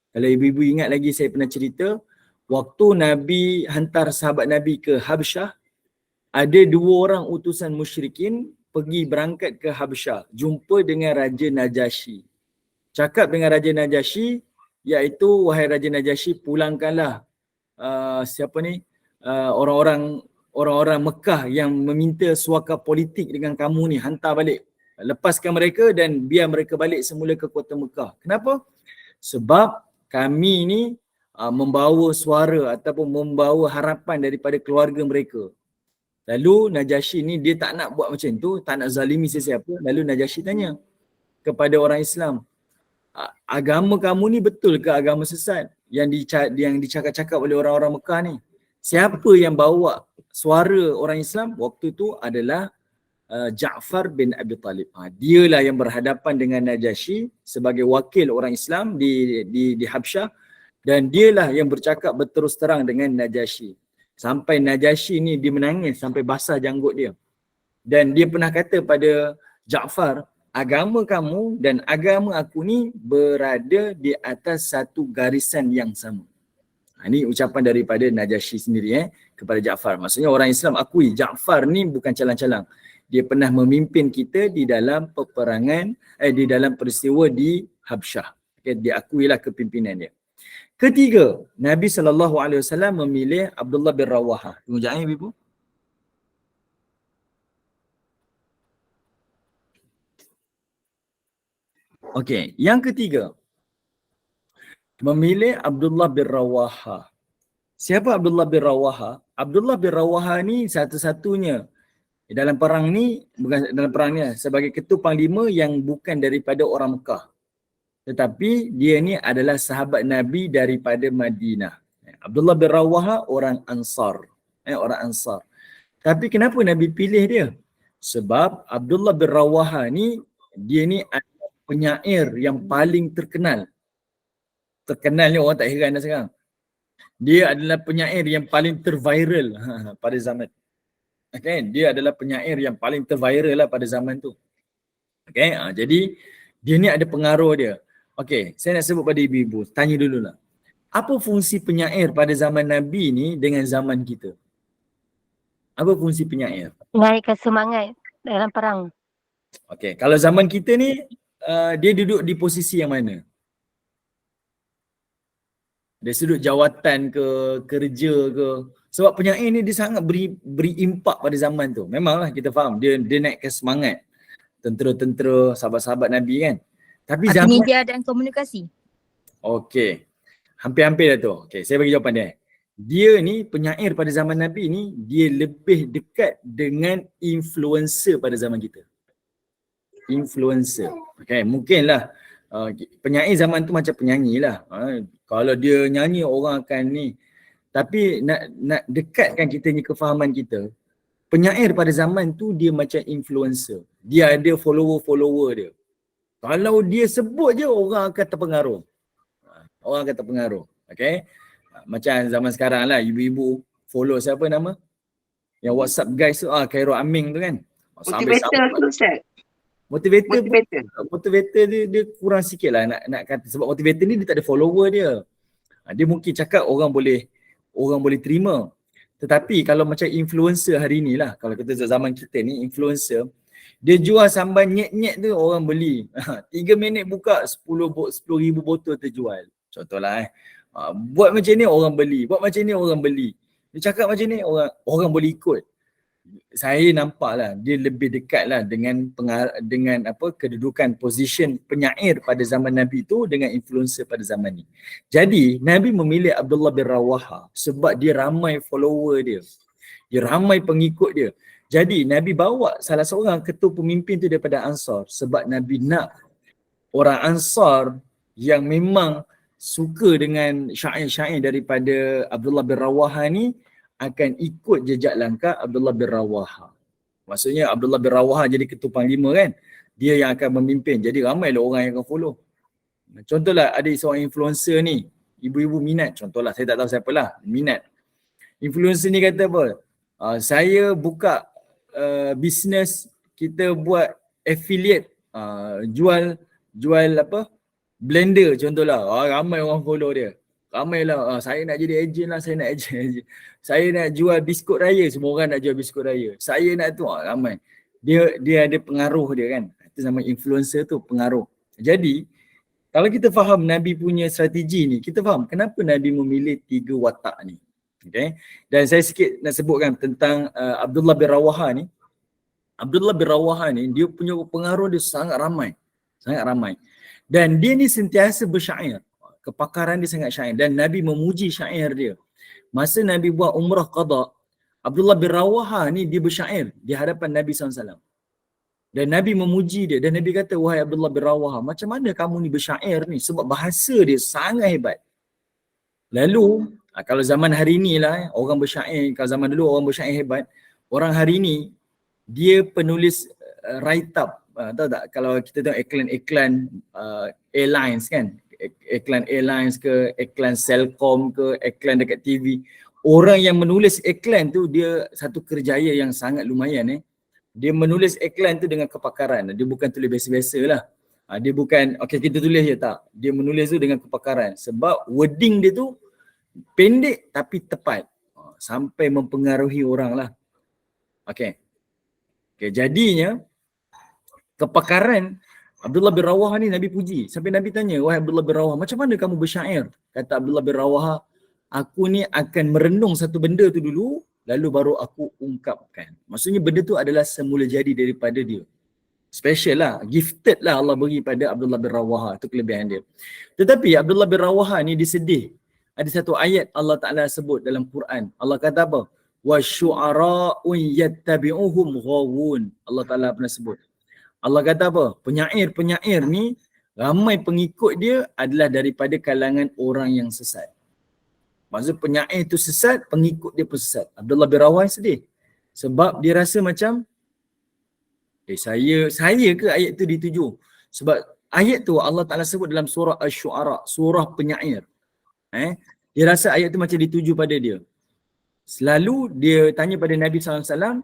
Speaker 2: Kalau ibu-ibu ingat lagi saya pernah cerita, waktu Nabi hantar sahabat Nabi ke Habsyah, ada 2 orang utusan musyrikin pergi berangkat ke Habsyah, jumpa dengan Raja Najasyi. Cakap dengan Raja Najasyi, iaitu wahai Raja Najasyi, pulangkanlah orang-orang Mekah yang meminta suaka politik dengan kamu ni, hantar balik. Lepaskan mereka dan biar mereka balik semula ke kota Mekah. Kenapa? Sebab kami ni membawa suara ataupun membawa harapan daripada keluarga mereka. Lalu Najasyi ni dia tak nak buat macam tu, tak nak zalimi sesiapa. Lalu Najasyi tanya kepada orang Islam, agama kamu ni betul ke agama sesat yang dicakap-cakap oleh orang-orang Mekah ni? Siapa yang bawa suara orang Islam? Waktu tu adalah Ja'far bin Abi Talib. Dialah yang berhadapan dengan Najasyi sebagai wakil orang Islam di Habsyah, dan dialah yang bercakap berterus terang dengan Najasyi. Sampai Najasyi ni dia menangis sampai basah janggut dia. Dan dia pernah kata pada Ja'far, agama kamu dan agama aku ni berada di atas satu garisan yang sama. Ini ucapan daripada Najasyi sendiri kepada Ja'far. Maksudnya orang Islam akui Ja'far ni bukan calang-calang. Dia pernah memimpin kita di dalam peperangan, di dalam peristiwa di Habsyah. Okay, dia akuilah kepimpinan dia. Ketiga, Nabi SAW memilih Abdullah bin Rawahah. Tunggu sekejap ibu. Okey, yang ketiga, memilih Abdullah bin Rawahah. Siapa Abdullah bin Rawahah? Abdullah bin Rawahah ni satu-satunya dalam perang ni, bukan dalam perang ni, sebagai ketua panglima yang bukan daripada orang Mekah. Tetapi dia ni adalah sahabat Nabi daripada Madinah. Abdullah bin Rawahah orang Ansar. Orang Ansar. Tapi kenapa Nabi pilih dia? Sebab Abdullah bin Rawahah ni, dia ni adalah penyair yang paling terkenal. Terkenal ni orang tak heran dah sekarang. Dia adalah penyair yang paling terviral pada zaman. Okay? Dia adalah penyair yang paling terviral lah pada zaman tu. Okay? Jadi dia ni ada pengaruh dia. Okey, saya nak sebut pada ibu-ibu, tanya dululah. Apa fungsi penyair pada zaman Nabi ni dengan zaman kita? Apa fungsi penyair?
Speaker 1: Menaikkan semangat dalam perang.
Speaker 2: Okey, kalau zaman kita ni, dia duduk di posisi yang mana? Dari sudut jawatan ke, kerja ke. Sebab penyair ni dia sangat beri impak pada zaman tu. Memanglah kita faham, dia naikkan semangat tentera-tentera, sahabat-sahabat Nabi kan. Tapi
Speaker 3: Artinya
Speaker 2: zaman,
Speaker 3: dia ada komunikasi.
Speaker 2: okey, hampir-hampir dah tu. Okey, saya bagi jawapan dia. Dia ni, penyair pada zaman Nabi ni, dia lebih dekat dengan influencer pada zaman kita. Influencer. Okay, mungkinlah penyair zaman tu macam penyanyi lah. Kalau dia nyanyi orang akan ni. Tapi nak dekatkan kita ni kefahaman kita, penyair pada zaman tu dia macam influencer. Dia ada follower-follower dia. Kalau dia sebut je orang akan terpengaruh. Orang akan terpengaruh. Okay. Macam zaman sekarang lah, ibu-ibu follow siapa nama? Yang WhatsApp guys tu, Khairul Aming tu kan.
Speaker 4: Motivator tu Ustaz.
Speaker 2: Motivator dia kurang sikit lah nak kata. Sebab motivator ni dia tak ada follower dia. Dia mungkin cakap orang boleh terima. Tetapi kalau macam influencer hari ni lah, kalau kita zaman kita ni influencer, dia jual sambal nyet-nyet tu orang beli. 3 minit buka 10,000 botol terjual. Contohlah buat macam ni orang beli, buat macam ni orang beli. Dia cakap macam ni orang boleh ikut. Saya nampaklah dia lebih dekatlah dengan kedudukan position penyair pada zaman Nabi tu dengan influencer pada zaman ni. Jadi Nabi memilih Abdullah bin Rawaha sebab dia ramai follower dia. Dia ramai pengikut dia. Jadi Nabi bawa salah seorang ketua pemimpin tu daripada Ansar sebab Nabi nak orang Ansar yang memang suka dengan syair-syair daripada Abdullah bin Rawaha ni akan ikut jejak langkah Abdullah bin Rawaha. Maksudnya Abdullah bin Rawaha jadi ketua panglima kan. Dia yang akan memimpin. Jadi ramailah orang yang akan follow. Contohlah ada seorang influencer ni. Ibu-ibu minat. Contohlah saya tak tahu siapalah. Minat. Influencer ni kata apa? Saya buka bisnes, kita buat affiliate. Jual apa? Blender contohlah. Ramai orang follow dia. Ramailah, saya nak jadi ejen lah, saya nak ejen. Saya nak jual biskut raya, semua orang nak jual biskut raya. Saya nak tu, ramai. Dia ada pengaruh dia kan. Itu nama influencer tu, pengaruh. Jadi, kalau kita faham Nabi punya strategi ni, kita faham kenapa Nabi memilih 3 watak ni. Okay? Dan saya sikit nak sebutkan tentang Abdullah bin Rawaha ni. Abdullah bin Rawaha ni, dia punya pengaruh dia sangat ramai. Sangat ramai. Dan dia ni sentiasa bersyair. Kepakaran dia sangat syair dan Nabi memuji syair dia. Masa Nabi buat umrah qada, Abdullah bin Rawaha ni dia bersyair di hadapan Nabi SAW. Dan Nabi memuji dia dan Nabi kata, wahai Abdullah bin Rawaha, macam mana kamu ni bersyair ni? Sebab bahasa dia sangat hebat. Lalu, kalau zaman hari ni lah, orang bersyair, kalau zaman dulu orang bersyair hebat, orang hari ni, dia penulis write up. Tahu tak, kalau kita tengok iklan-iklan airlines kan, iklan airlines ke, iklan Celcom ke, iklan dekat TV. Orang yang menulis iklan tu dia satu kerjaya yang sangat lumayan Dia menulis iklan tu dengan kepakaran. Dia bukan tulis biasa-biasa lah. Dia bukan, okey kita tulis je tak. Dia menulis tu dengan kepakaran. Sebab wording dia tu pendek tapi tepat. Sampai mempengaruhi orang lah. Okey. Jadinya kepakaran Abdullah bin Rawaha ni Nabi puji. Sampai Nabi tanya, wahai Abdullah bin Rawaha, macam mana kamu bersyair? Kata Abdullah bin Rawaha, aku ni akan merenung satu benda tu dulu, lalu baru aku ungkapkan. Maksudnya benda tu adalah semula jadi daripada dia. Special lah, gifted lah Allah beri pada Abdullah bin Rawaha. Itu kelebihan dia. Tetapi Abdullah bin Rawaha ni disedih. Ada satu ayat Allah Ta'ala sebut dalam Quran. Allah kata apa? وَالشُّعَرَاءُ يَتَّبِعُهُمْ غَوُونَ. Allah Ta'ala pernah sebut. Allah kata apa? Penyair-penyair ni, ramai pengikut dia adalah daripada kalangan orang yang sesat. Maksud penyair tu sesat, pengikut dia pun sesat. Abdullah bin Rawaha sedih. Sebab dia rasa macam, saya ke ayat tu dituju? Sebab ayat tu Allah Ta'ala sebut dalam surah Asy-Syu'ara, surah penyair. Dia rasa ayat tu macam dituju pada dia. Selalu dia tanya pada Nabi SAW,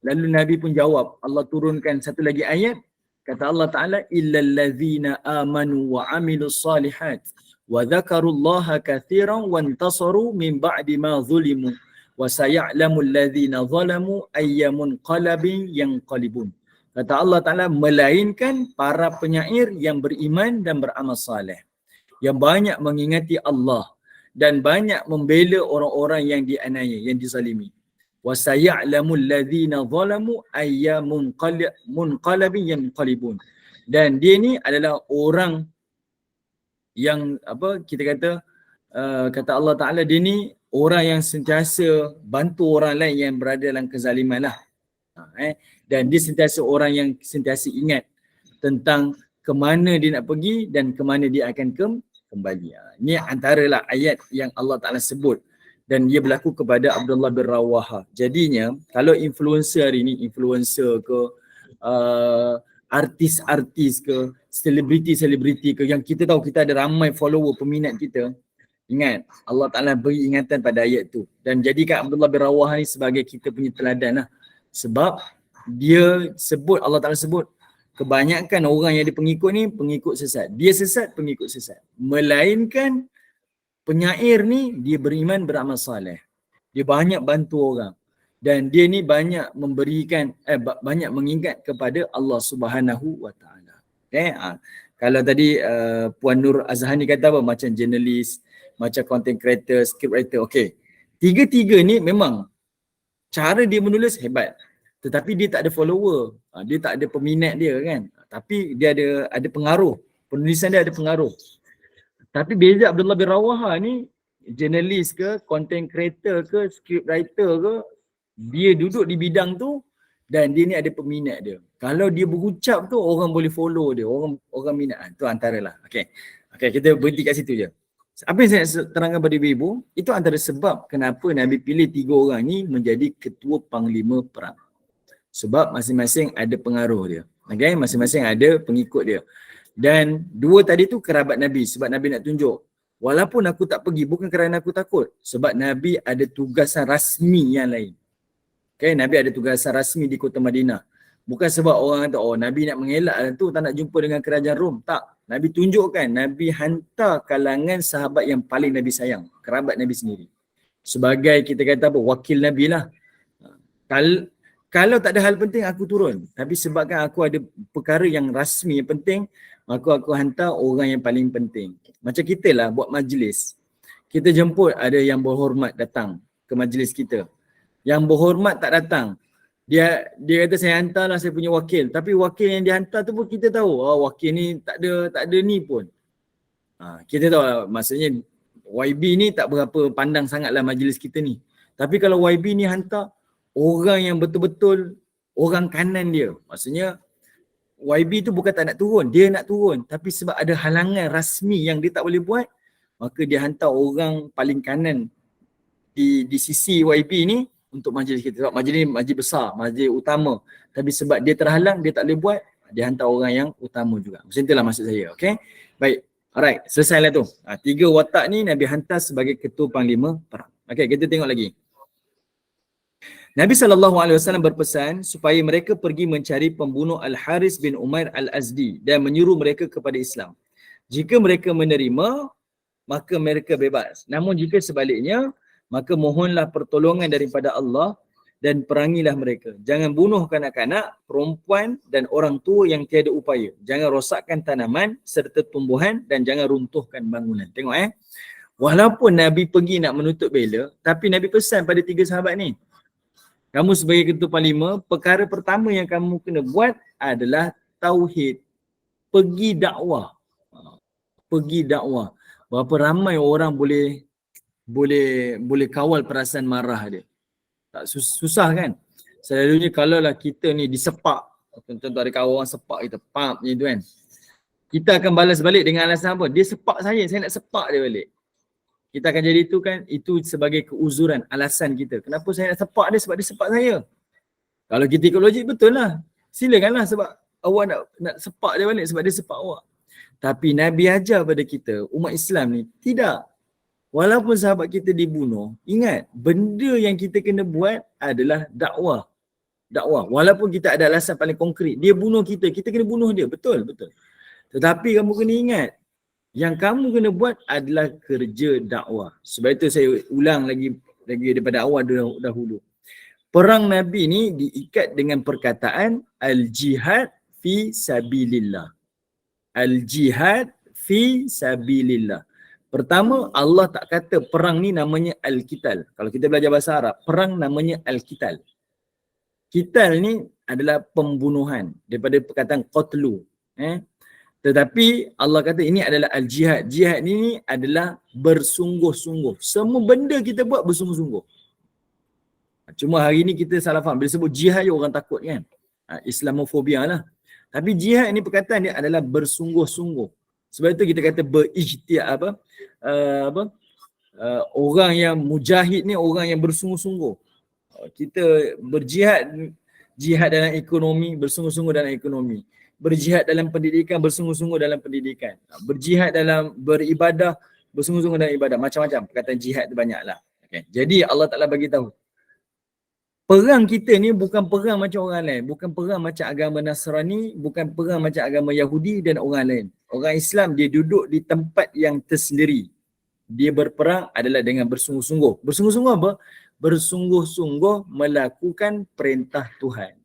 Speaker 2: lalu Nabi pun jawab. Allah turunkan satu lagi ayat. Kata Allah Ta'ala, illal ladzina amanu wa amilus salihat wa dzakarullaha katsiran wa intasaru min ba'di ma zulimu wa saya'lamul ladzina zalamu ayyamun qalbin yanqalibun. Kata Allah Ta'ala, melainkan para penyair yang beriman dan beramal saleh, yang banyak mengingati Allah dan banyak membela orang-orang yang dianiaya, yang dizalimi. Wa saya'lamul ladzina zalamu ayyamun munqalabin yanqalibun. Dan dia ni adalah orang yang kita kata kata Allah Ta'ala, dia ni orang yang sentiasa bantu orang lain yang berada dalam kezaliman lah. Dan dia sentiasa orang yang sentiasa ingat tentang ke mana dia nak pergi dan ke mana dia akan kembali. Ini antaralah ayat yang Allah Ta'ala sebut dan dia berlaku kepada Abdullah bin Rawaha. Jadinya kalau influencer hari ni, influencer ke artis-artis ke, selebriti-selebriti ke, yang kita tahu kita ada ramai follower, peminat kita, ingat Allah Ta'ala beri ingatan pada ayat tu dan jadikan Abdullah bin Rawaha ni sebagai kita punya teladan lah. Sebab dia sebut, Allah Ta'ala sebut kebanyakan orang yang ada pengikut ni pengikut sesat. Dia sesat, pengikut sesat. Melainkan penyair ni dia beriman, beramal saleh. Dia banyak bantu orang. Dan dia ni banyak memberikan, banyak mengingat kepada Allah Subhanahu Wa Ta'ala. Kalau tadi Puan Nur Azhani kata apa? Macam jurnalis, macam content creator, script writer. Okay. Tiga-tiga ni memang cara dia menulis hebat. Tetapi dia tak ada follower. Dia tak ada peminat dia kan. Tapi dia ada pengaruh. Penulisan dia ada pengaruh. Tapi beza Abdullah bin Rawaha ni, jurnalis ke, content creator ke, script writer ke, dia duduk di bidang tu dan dia ni ada peminat dia. Kalau dia berucap tu, orang boleh follow dia. Orang minat. Tu antaralah. Okay, kita berhenti kat situ je. Apa yang saya nak terangkan pada ibu-ibu, itu antara sebab kenapa Nabi pilih 3 orang ni menjadi ketua panglima perang. Sebab masing-masing ada pengaruh dia. Okay? Masing-masing ada pengikut dia. Dan 2 tadi tu kerabat Nabi. Sebab Nabi nak tunjuk, walaupun aku tak pergi bukan kerana aku takut. Sebab Nabi ada tugasan rasmi yang lain. Okay? Nabi ada tugasan rasmi di kota Madinah. Bukan sebab orang kata, oh Nabi nak mengelak tu, tak nak jumpa dengan kerajaan Rom. Tak. Nabi tunjukkan, Nabi hantar kalangan sahabat yang paling Nabi sayang. Kerabat Nabi sendiri. Sebagai kita kata apa, wakil Nabi lah. Kalau tak ada hal penting, aku turun. Tapi sebabkan aku ada perkara yang rasmi, yang penting, maka aku hantar orang yang paling penting. Macam kita lah buat majlis. Kita jemput ada yang berhormat datang ke majlis kita. Yang berhormat tak datang. Dia kata saya hantarlah saya punya wakil. Tapi wakil yang dia hantar tu pun kita tahu. Oh, wakil ni tak ada ni pun. Kita tahu lah, maksudnya YB ni tak berapa pandang sangatlah majlis kita ni. Tapi kalau YB ni hantar orang yang betul-betul orang kanan dia. Maksudnya YB tu bukan tak nak turun, dia nak turun. Tapi sebab ada halangan rasmi yang dia tak boleh buat, maka dia hantar orang paling kanan di sisi YB ni untuk majlis kita. Sebab majlis ni majlis besar, majlis utama. Tapi sebab dia terhalang, dia tak boleh buat, dia hantar orang yang utama juga. Macam itulah maksud saya. Okay? Baik. Alright. Selesailah tu. 3 watak ni Nabi hantar sebagai ketua panglima perang. Okay, kita tengok lagi. Nabi SAW berpesan supaya mereka pergi mencari pembunuh Al-Haris bin Umair Al-Azdi dan menyuruh mereka kepada Islam. Jika mereka menerima, maka mereka bebas. Namun jika sebaliknya, maka mohonlah pertolongan daripada Allah dan perangilah mereka. Jangan bunuh kanak-kanak, perempuan dan orang tua yang tiada upaya. Jangan rosakkan tanaman serta tumbuhan dan jangan runtuhkan bangunan. Tengok walaupun Nabi pergi nak menuntut bela, tapi Nabi pesan pada 3 sahabat ni, kamu sebagai ketua panglima, perkara pertama yang kamu kena buat adalah tauhid. Pergi dakwah. Pergi dakwah. Berapa ramai orang boleh kawal perasaan marah dia. Tak susah kan? Selalunya kalau lah kita ni disepak, contoh ada kawan orang sepak kita, pam macam tu kan. Kita akan balas balik dengan alasan apa? Dia sepak saya nak sepak dia balik. Kita akan jadi itu sebagai keuzuran, alasan kita. Kenapa saya nak sepak dia? Sebab dia sepak saya. Kalau kita ikut logik, betul lah. Silakanlah sebab awak nak sepak dia balik sebab dia sepak awak. Tapi Nabi ajar pada kita, umat Islam ni, tidak. Walaupun sahabat kita dibunuh, ingat, benda yang kita kena buat adalah dakwah. Dakwah. Walaupun kita ada alasan paling konkret, dia bunuh kita kena bunuh dia. Betul. Tetapi kamu kena ingat, yang kamu kena buat adalah kerja dakwah. Sebab itu saya ulang lagi daripada awal dahulu. Perang Nabi ni diikat dengan perkataan al-jihad fi sabilillah. Al-jihad fi sabilillah. Pertama, Allah tak kata perang ni namanya Al-Qital. Kalau kita belajar bahasa Arab, perang namanya Al-Qital. Qital ni adalah pembunuhan daripada perkataan qatlu. Tetapi Allah kata ini adalah al-jihad. Jihad ni adalah bersungguh-sungguh. Semua benda kita buat bersungguh-sungguh. Cuma hari ni kita salah faham. Bila sebut jihad je orang takut kan. Islamofobia lah. Tapi jihad ni perkataan dia adalah bersungguh-sungguh. Sebab itu kita kata berijtihad orang yang mujahid ni orang yang bersungguh-sungguh. Kita berjihad, jihad dalam ekonomi, bersungguh-sungguh dalam ekonomi. Berjihad dalam pendidikan, bersungguh-sungguh dalam pendidikan. Berjihad dalam beribadah, bersungguh-sungguh dalam ibadah. Macam-macam perkataan jihad tu banyaklah. Okay. Jadi Allah Ta'ala bagi tahu. Perang kita ni bukan perang macam orang lain. Bukan perang macam agama Nasrani, bukan perang macam agama Yahudi dan orang lain. Orang Islam dia duduk di tempat yang tersendiri. Dia berperang adalah dengan bersungguh-sungguh. Bersungguh-sungguh apa? Bersungguh-sungguh melakukan perintah Tuhan.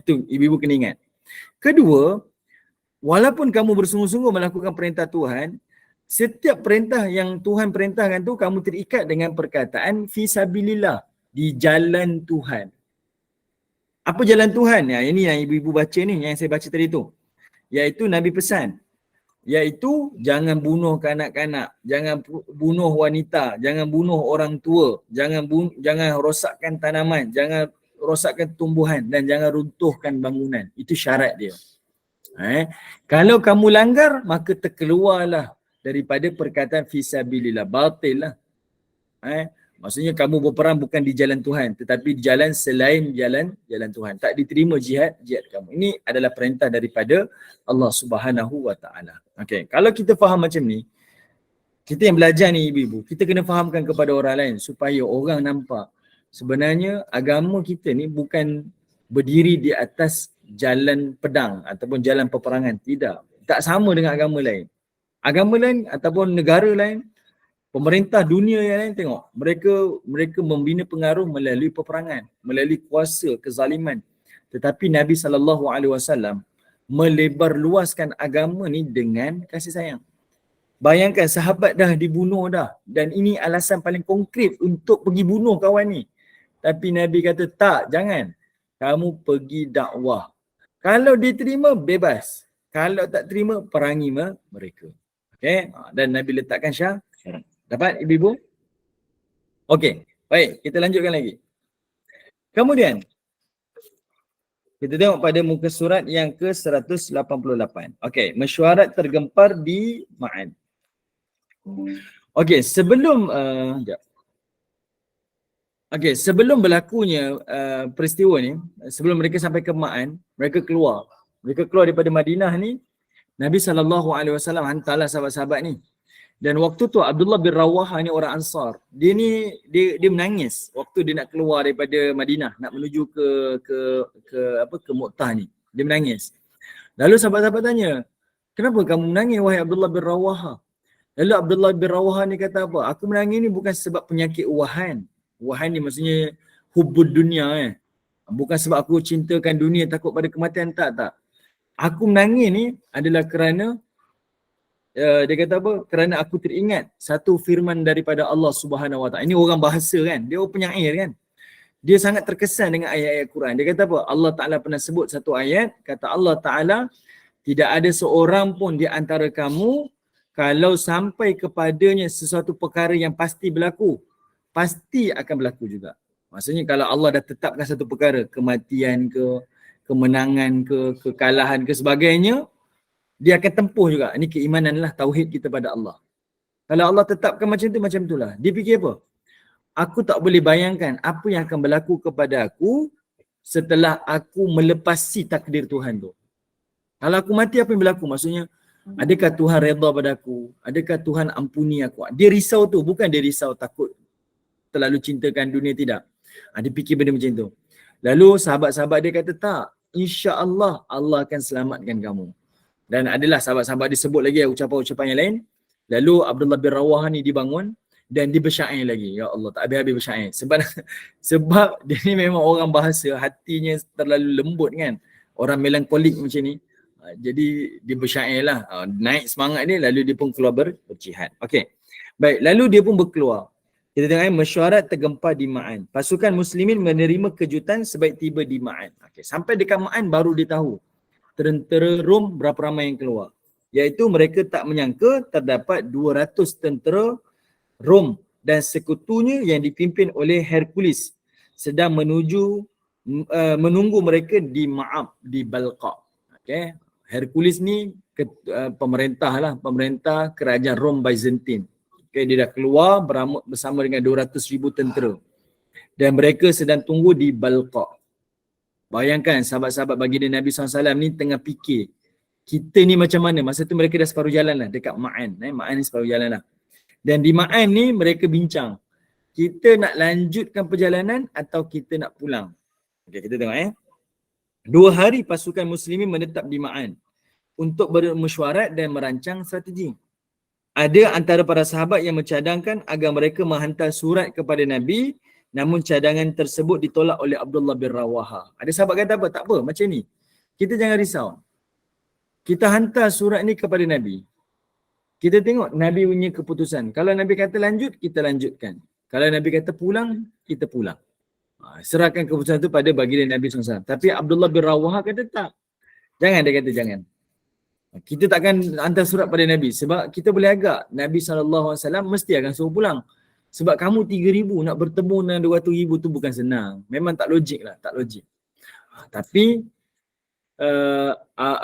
Speaker 2: Itu ibu-ibu kena ingat. Kedua, walaupun kamu bersungguh-sungguh melakukan perintah Tuhan, setiap perintah yang Tuhan perintahkan tu kamu terikat dengan perkataan fisabilillah, di jalan Tuhan. Apa jalan Tuhan? Ya, ini yang ibu-ibu baca ni, yang saya baca tadi tu. Iaitu Nabi pesan. Iaitu jangan bunuh kanak-kanak, jangan bunuh wanita, jangan bunuh orang tua, jangan rosakkan tanaman, jangan rosakkan tumbuhan dan jangan runtuhkan bangunan. Itu syarat dia. Kalau kamu langgar, maka terkeluarlah daripada perkataan fisabilillah, batil lah. Maksudnya kamu berperang bukan di jalan Tuhan, tetapi di jalan selain jalan Tuhan. Tak diterima jihad kamu. Ini adalah perintah daripada Allah Subhanahu Wa Taala. Okey, kalau kita faham macam ni, kita yang belajar ni ibu-ibu, kita kena fahamkan kepada orang lain supaya orang nampak sebenarnya agama kita ni bukan berdiri di atas jalan pedang ataupun jalan peperangan. Tidak. Tak sama dengan agama lain. Agama lain ataupun negara lain, pemerintah dunia yang lain tengok, mereka membina pengaruh melalui peperangan, melalui kuasa, kezaliman. Tetapi Nabi SAW melebar luaskan agama ni dengan kasih sayang. Bayangkan sahabat dah dibunuh dah dan ini alasan paling konkret untuk pergi bunuh kawan ni. Tapi Nabi kata tak, jangan. Kamu pergi dakwah. Kalau diterima, bebas. Kalau tak terima, perangi mereka. Okay? Dan Nabi letakkan syarat. Dapat ibu-ibu? Okey, baik, kita lanjutkan lagi. Kemudian, kita tengok pada muka surat yang ke-188. Okey, mesyuarat tergempar di Ma'an. Okey, sebelum berlakunya peristiwa ni, sebelum mereka sampai ke Ma'an, mereka keluar daripada Madinah ni, Nabi SAW hantarlah sahabat-sahabat ni. Dan waktu tu Abdullah bin Rawaha ni orang Ansar. Dia menangis waktu dia nak keluar daripada Madinah, nak menuju ke Mu'tah ni. Dia menangis. Lalu sahabat-sahabat tanya, "Kenapa kamu menangis wahai Abdullah bin Rawaha?" Lalu Abdullah bin Rawaha ni kata apa? "Aku menangis ni bukan sebab penyakit wahan." Wahan ni maksudnya hubbud dunia Bukan sebab aku cintakan dunia, takut pada kematian, tak. Aku menangis ni adalah kerana dia kata apa? Kerana aku teringat satu firman daripada Allah Subhanahu Wa Taala. Ini orang bahasa kan? Dia orang penyair kan? Dia sangat terkesan dengan ayat-ayat Quran. Dia kata apa? Allah Ta'ala pernah sebut satu ayat. Kata Allah Ta'ala, tidak ada seorang pun di antara kamu kalau sampai kepadanya sesuatu perkara yang pasti berlaku, pasti akan berlaku juga. Maksudnya kalau Allah dah tetapkan satu perkara, kematian ke, kemenangan ke, kekalahan ke sebagainya, dia akan tempuh juga. Ini keimanan lah, tauhid kita pada Allah. Kalau Allah tetapkan macam itulah. Dia fikir apa? Aku tak boleh bayangkan apa yang akan berlaku kepada aku setelah aku melepasi takdir Tuhan tu. Kalau aku mati, apa yang berlaku? Maksudnya, adakah Tuhan redha pada aku? Adakah Tuhan ampuni aku? Dia risau tu, bukan dia risau takut terlalu cintakan dunia, tidak. Dia fikir benda macam tu. Lalu sahabat-sahabat dia kata, tak, insya-Allah Allah akan selamatkan kamu. Dan adalah sahabat-sahabat disebut lagi ucapan-ucapan yang lain. Lalu Abdullah bin Rawaha ni dibangun dan dia bersyair lagi. Ya Allah, tak habis-habis bersyair. Sebab dia ni memang orang bahasa, hatinya terlalu lembut kan. Orang melankolik macam ni. Jadi dia bersyair lah, naik semangat dia, lalu dia pun keluar berjihad. Okey. Baik, lalu dia pun berkeluar. Kita tengok mesyuarat tergempar di Ma'an. Pasukan muslimin menerima kejutan sebaik tiba di Ma'an. Okey, sampai dekat Ma'an baru dia tahu tentera Rom berapa ramai yang keluar. Iaitu mereka tak menyangka terdapat 200 tentera Rom dan sekutunya yang dipimpin oleh Hercules sedang menunggu mereka di Ma'ab, di Balqa. Okay. Hercules ni pemerintah kerajaan Rom Byzantine. Okay, dia dah keluar bersama dengan 200,000 tentera dan mereka sedang tunggu di Balqa. Bayangkan sahabat-sahabat baginda Nabi SAW ni tengah fikir, kita ni macam mana? Masa tu mereka dah separuh jalan lah dekat Ma'an. Ma'an ni separuh jalan lah. Dan di Ma'an ni mereka bincang, kita nak lanjutkan perjalanan atau kita nak pulang. Okay, kita tengok 2 hari pasukan muslimin menetap di Ma'an untuk bermesyuarat dan merancang strategi. Ada antara para sahabat yang mencadangkan agar mereka menghantar surat kepada Nabi, namun cadangan tersebut ditolak oleh Abdullah bin Rawaha. Ada sahabat kata apa? Tak apa, macam ni. Kita jangan risau. Kita hantar surat ni kepada Nabi. Kita tengok Nabi punya keputusan. Kalau Nabi kata lanjut, kita lanjutkan. Kalau Nabi kata pulang, kita pulang. Serahkan keputusan itu pada baginda Nabi SAW. Tapi Abdullah bin Rawaha kata tak. Jangan, dia kata jangan. Kita takkan hantar surat pada Nabi sebab kita boleh agak Nabi SAW mesti akan suruh pulang. Sebab kamu 3,000 nak bertemu dengan 200,000 tu bukan senang. Memang tak logik lah, tak logik. Tapi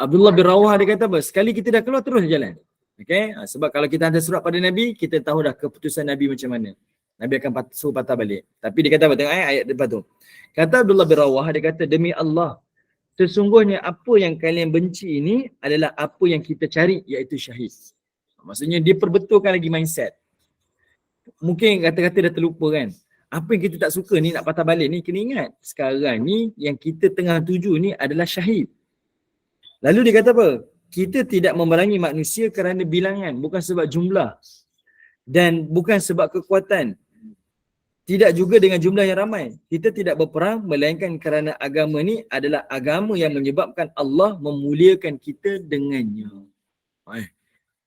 Speaker 2: Abdullah bin Rawaha dia kata apa? Sekali kita dah keluar terus jalan. Okay? Sebab kalau kita hantar surat pada Nabi, kita tahu dah keputusan Nabi macam mana. Nabi akan suruh patah balik. Tapi dia kata apa? Tengok ayat depan tu. Kata Abdullah bin Rawaha, dia kata, demi Allah, sesungguhnya apa yang kalian benci ini adalah apa yang kita cari, iaitu syahid. Maksudnya dia perbetulkan lagi mindset. Mungkin kata-kata dah terlupa kan. Apa yang kita tak suka ni nak patah balik ni, kena ingat. Sekarang ni yang kita tengah tuju ni adalah syahid. Lalu dia kata apa? Kita tidak memerangi manusia kerana bilangan, bukan sebab jumlah. Dan bukan sebab kekuatan. Tidak juga dengan jumlah yang ramai. Kita tidak berperang melainkan kerana agama ni adalah agama yang menyebabkan Allah memuliakan kita dengannya.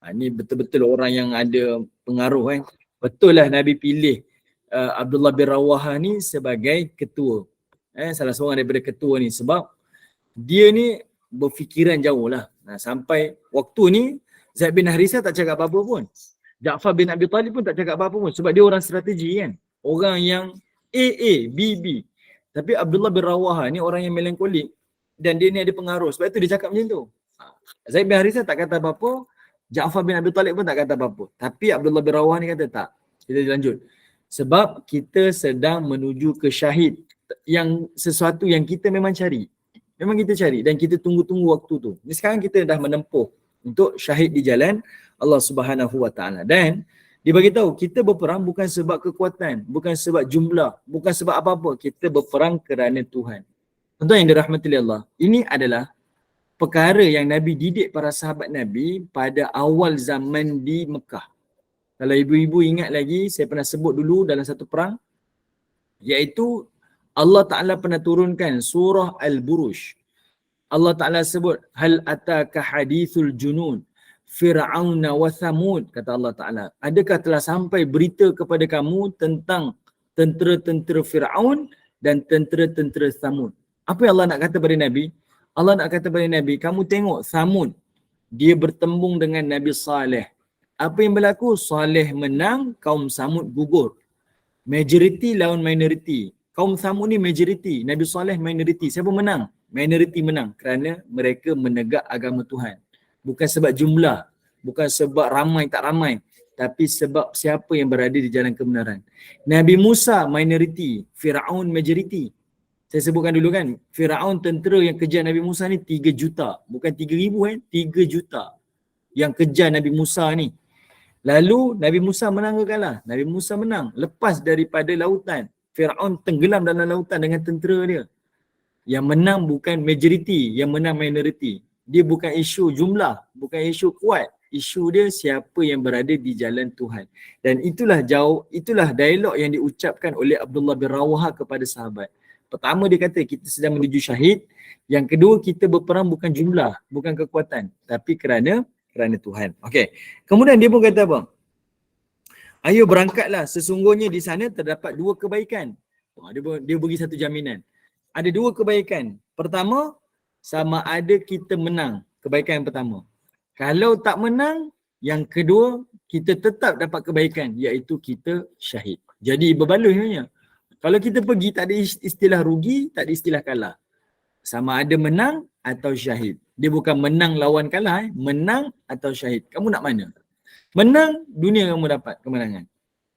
Speaker 2: Ini betul-betul orang yang ada pengaruh. Betul lah Nabi pilih Abdullah bin Rawaha ni sebagai ketua. Salah seorang daripada ketua ni sebab dia ni berfikiran jauh lah. Sampai waktu ni Zaid bin Harisah tak cakap apa-apa pun. Ja'far bin Abi Talib pun tak cakap apa-apa pun sebab dia orang strategi kan. Orang yang B. Tapi Abdullah bin Rawaha ni orang yang melankolik dan dia ni ada pengaruh. Sebab itu dia cakap macam tu. Zaid bin Harisah tak kata apa-apa, Ja'far bin Abi Talib pun tak kata apa-apa. Tapi Abdullah bin Rawaha ni kata tak. Kita lanjut. Sebab kita sedang menuju ke syahid, yang sesuatu yang kita memang cari. Memang kita cari dan kita tunggu-tunggu waktu tu. Ni sekarang kita dah menempuh untuk syahid di jalan Allah Subhanahu Wa Taala. Dan dia bagi tahu kita berperang bukan sebab kekuatan, bukan sebab jumlah, bukan sebab apa-apa. Kita berperang kerana Tuhan. Tuan-tuan yang dirahmati Allah, ini adalah perkara yang Nabi didik para sahabat Nabi pada awal zaman di Mekah. Kalau ibu-ibu ingat lagi, saya pernah sebut dulu dalam satu perang, iaitu Allah Ta'ala pernah turunkan surah Al-Buruj. Allah Ta'ala sebut, hal ataka hadithul junun Fir'aun wa Thamud, kata Allah Ta'ala. Adakah telah sampai berita kepada kamu tentang tentera-tentera Fir'aun dan tentera-tentera Thamud? Apa yang Allah nak kata pada Nabi? Allah nak kata pada Nabi, kamu tengok Thamud, dia bertembung dengan Nabi Saleh. Apa yang berlaku? Saleh menang, kaum Thamud gugur. Majority lawan minority. Kaum Thamud ni majority, Nabi Saleh minority. Siapa menang? Minority menang kerana mereka menegak agama Tuhan. Bukan sebab jumlah, bukan sebab ramai tak ramai, tapi sebab siapa yang berada di jalan kebenaran. Nabi Musa minority, Fir'aun majority. Saya sebutkan dulu kan, Fir'aun tentera yang kejar Nabi Musa ni 3 juta. Bukan 3,000 3 juta yang kejar Nabi Musa ni. Lalu Nabi Musa menang ke kalah? Nabi Musa menang. Lepas daripada lautan, Fir'aun tenggelam dalam lautan dengan tentera dia. Yang menang bukan majority, yang menang minority. Dia bukan isu jumlah, bukan isu kuat. Isu dia siapa yang berada di jalan Tuhan. Dan itulah dialog yang diucapkan oleh Abdullah bin Rawaha kepada sahabat. Pertama dia kata kita sedang menuju syahid. Yang kedua kita berperang bukan jumlah, bukan kekuatan, tapi kerana Tuhan. Okey. Kemudian dia pun kata apa? Ayo berangkatlah, sesungguhnya di sana terdapat dua kebaikan. Dia bagi satu jaminan. Ada dua kebaikan. Pertama, sama ada kita menang. Kebaikan yang pertama. Kalau tak menang, yang kedua, kita tetap dapat kebaikan, iaitu kita syahid. Jadi berbaloi sebenarnya. Kalau kita pergi, tak ada istilah rugi, tak ada istilah kalah. Sama ada menang atau syahid. Dia bukan menang lawan kalah, menang atau syahid. Kamu nak mana? Menang, dunia kamu dapat kemenangan.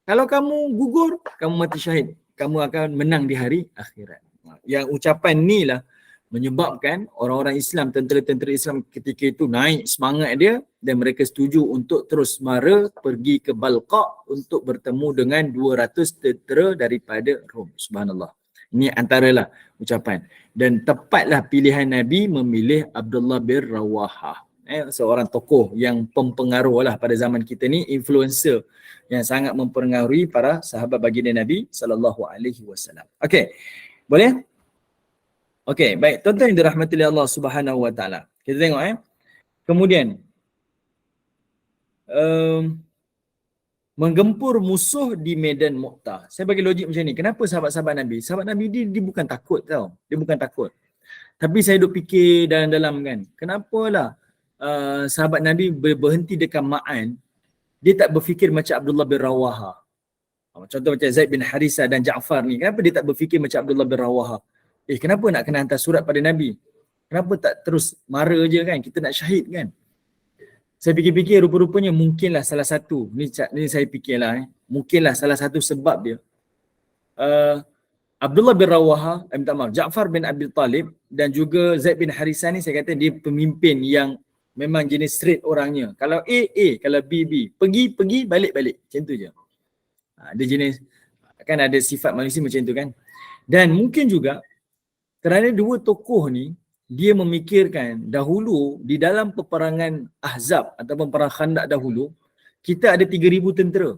Speaker 2: Kalau kamu gugur, kamu mati syahid. Kamu akan menang di hari akhirat. Yang ucapan ni lah menyebabkan orang-orang Islam, tentera-tentera Islam ketika itu naik semangat dia dan mereka setuju untuk terus mara pergi ke Balqa untuk bertemu dengan 200 tentera daripada Rom. Subhanallah. Ini antaralah ucapan. Dan tepatlah pilihan Nabi memilih Abdullah bin Rawahah. Seorang tokoh yang pempengaruh lah pada zaman kita ni, influencer yang sangat mempengaruhi para sahabat baginda Nabi SAW. Okey, boleh? Okey, baik. Tuan-tuan yang dirahmati oleh Allah Subhanahu Wa Taala. Kita tengok Kemudian menggempur musuh di medan Mu'tah. Saya bagi logik macam ni. Kenapa sahabat-sahabat Nabi? Sahabat Nabi dia bukan takut tau. Dia bukan takut. Tapi saya duk fikir dalam-dalam kan. Kenapalah sahabat Nabi berhenti dekat Ma'an, dia tak berfikir macam Abdullah bin Rawahah. Contoh macam Zaid bin Harisah dan Ja'far ni. Kenapa dia tak berfikir macam Abdullah bin Rawahah? Kenapa nak kena hantar surat pada Nabi? Kenapa tak terus mara je kan? Kita nak syahid kan? Saya fikir-fikir rupa-rupanya mungkinlah salah satu. Ni saya fikirlah. Mungkinlah salah satu sebab dia. Abdullah bin Rawahah, Ja'far bin Abi Talib dan juga Zaid bin Harisah ni saya kata dia pemimpin yang memang jenis straight orangnya. Kalau A, kalau B. Pergi, balik. Macam tu je. Dia jenis, kan ada sifat manusia macam tu kan. Dan mungkin juga kerana dua tokoh ni, dia memikirkan dahulu di dalam peperangan Ahzab ataupun perang Khandaq dahulu, kita ada 3,000 tentera.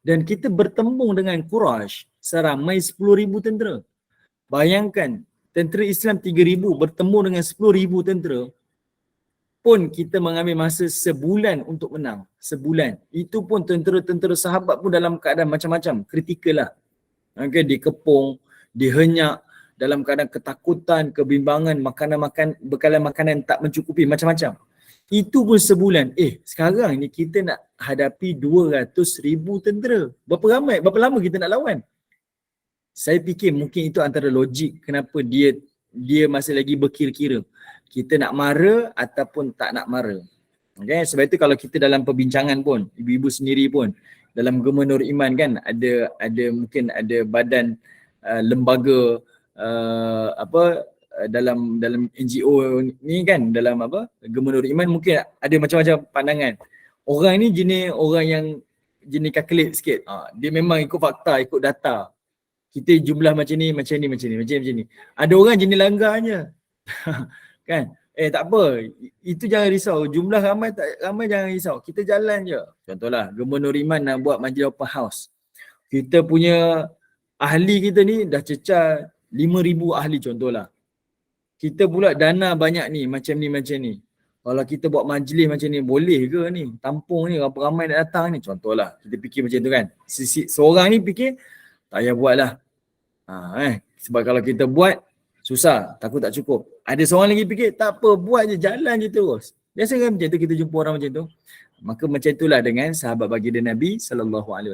Speaker 2: Dan kita bertembung dengan Quraisy seramai 10,000 tentera. Bayangkan, tentera Islam 3,000 bertemu dengan 10,000 tentera, pun kita mengambil masa sebulan untuk menang. Sebulan. Itu pun tentera-tentera sahabat pun dalam keadaan macam-macam. Kritikal lah. Okay, dikepung, dihenyak, dalam keadaan ketakutan, kebimbangan, bekalan makanan tak mencukupi, macam-macam. Itu pun sebulan. Sekarang ni kita nak hadapi 200,000 tentera. Berapa lama kita nak lawan? Saya fikir mungkin itu antara logik kenapa dia masih lagi berkira-kira. Kita nak mara ataupun tak nak mara. Okay? Sebab itu kalau kita dalam perbincangan pun, ibu-ibu sendiri pun, dalam Gemma Nur Iman kan, ada mungkin ada badan lembaga dalam NGO ni kan, dalam Gemma Nur Iman mungkin ada macam-macam pandangan. Orang ni jenis orang yang jenis kalkulate sikit. Dia memang ikut fakta, ikut data. Kita jumlah macam ni. Ada orang jenis langgarnya. Kan? Tak apa. Itu jangan risau. Jumlah ramai jangan risau. Kita jalan je. Contohlah, Gemma Nur Iman nak buat majlis open house. Kita punya ahli kita ni dah cecah 5,000 ahli contohlah. Kita pula dana banyak ni, macam ni. Kalau kita buat majlis macam ni, boleh ke ni? Tampung ni, berapa ramai nak datang ni? Contohlah, kita fikir macam tu kan. Seorang ni fikir, tak payah buat lah. Sebab kalau kita buat, susah, takut tak cukup. Ada seorang lagi fikir, tak apa, buat je, jalan je terus. Biasa kan macam tu, kita jumpa orang macam tu. Maka macam itulah dengan sahabat baginda Nabi SAW.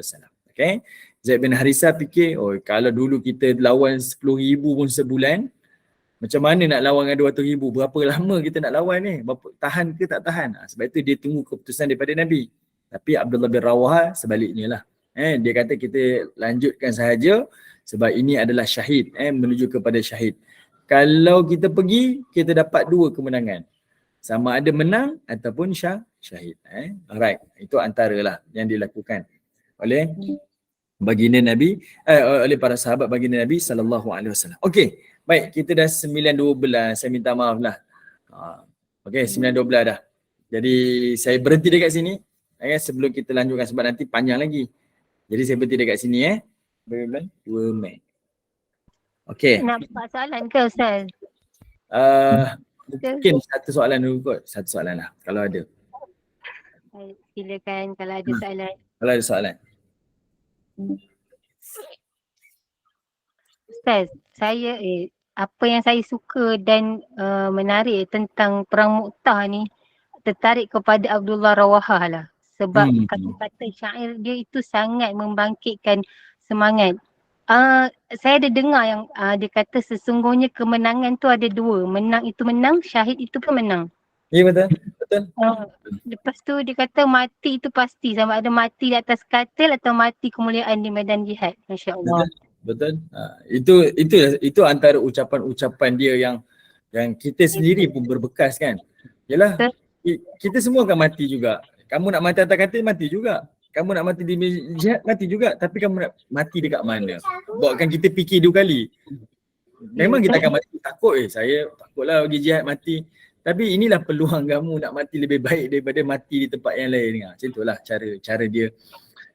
Speaker 2: Okay? Zaid bin Harisah fikir, kalau dulu kita lawan 10,000 pun sebulan, macam mana nak lawan dengan 200,000? Berapa lama kita nak lawan ni? Tahan ke tak tahan? Sebab itu dia tunggu keputusan daripada Nabi. Tapi Abdullah bin Rawahah sebaliknya lah. Dia kata kita lanjutkan sahaja sebab ini adalah syahid. Menuju kepada syahid. Kalau kita pergi, kita dapat dua kemenangan. Sama ada menang ataupun syahid. Alright. Itu antaralah yang dilakukan oleh baginda Nabi, oleh para sahabat baginda Nabi SAW. Okey, baik, kita dah 9.12, saya minta maaf lah. Okey, 9.12 dah. Jadi saya berhenti dekat sini sebelum kita lanjutkan sebab nanti panjang lagi. Jadi saya berhenti dekat sini. Berapa bulan? 2 Mei. Okey.
Speaker 1: Nak buka soalan ke Ustaz?
Speaker 2: Mungkin satu soalan dulu kot. Satu soalan lah kalau ada.
Speaker 1: Silakan kalau ada soalan.
Speaker 2: Kalau ada soalan.
Speaker 1: Ustaz, apa yang saya suka dan menarik tentang Perang Mu'tah ni, tertarik kepada Abdullah Rawahah lah. Sebab kata-kata syair dia itu sangat membangkitkan semangat. Saya ada dengar yang dia kata sesungguhnya kemenangan tu ada dua. Menang itu menang, syahid itu pun menang.
Speaker 2: Ya, betul. Betul.
Speaker 1: Lepas tu dia kata mati itu pasti, sama ada mati di atas katil atau mati kemuliaan di medan jihad. Masya Allah.
Speaker 2: Betul. Itu antara ucapan-ucapan dia yang kita sendiri pun berbekas kan. Yalah, kita semua akan mati juga. Kamu nak mati atas katil, mati juga. Kamu nak mati di jihad, mati juga. Tapi kamu nak mati dekat mana? Buatkan kita fikir dua kali. Memang kita akan mati. Takut saya takutlah pergi jihad mati. Tapi inilah peluang kamu nak mati lebih baik daripada mati di tempat yang lain. Macam itulah cara dia.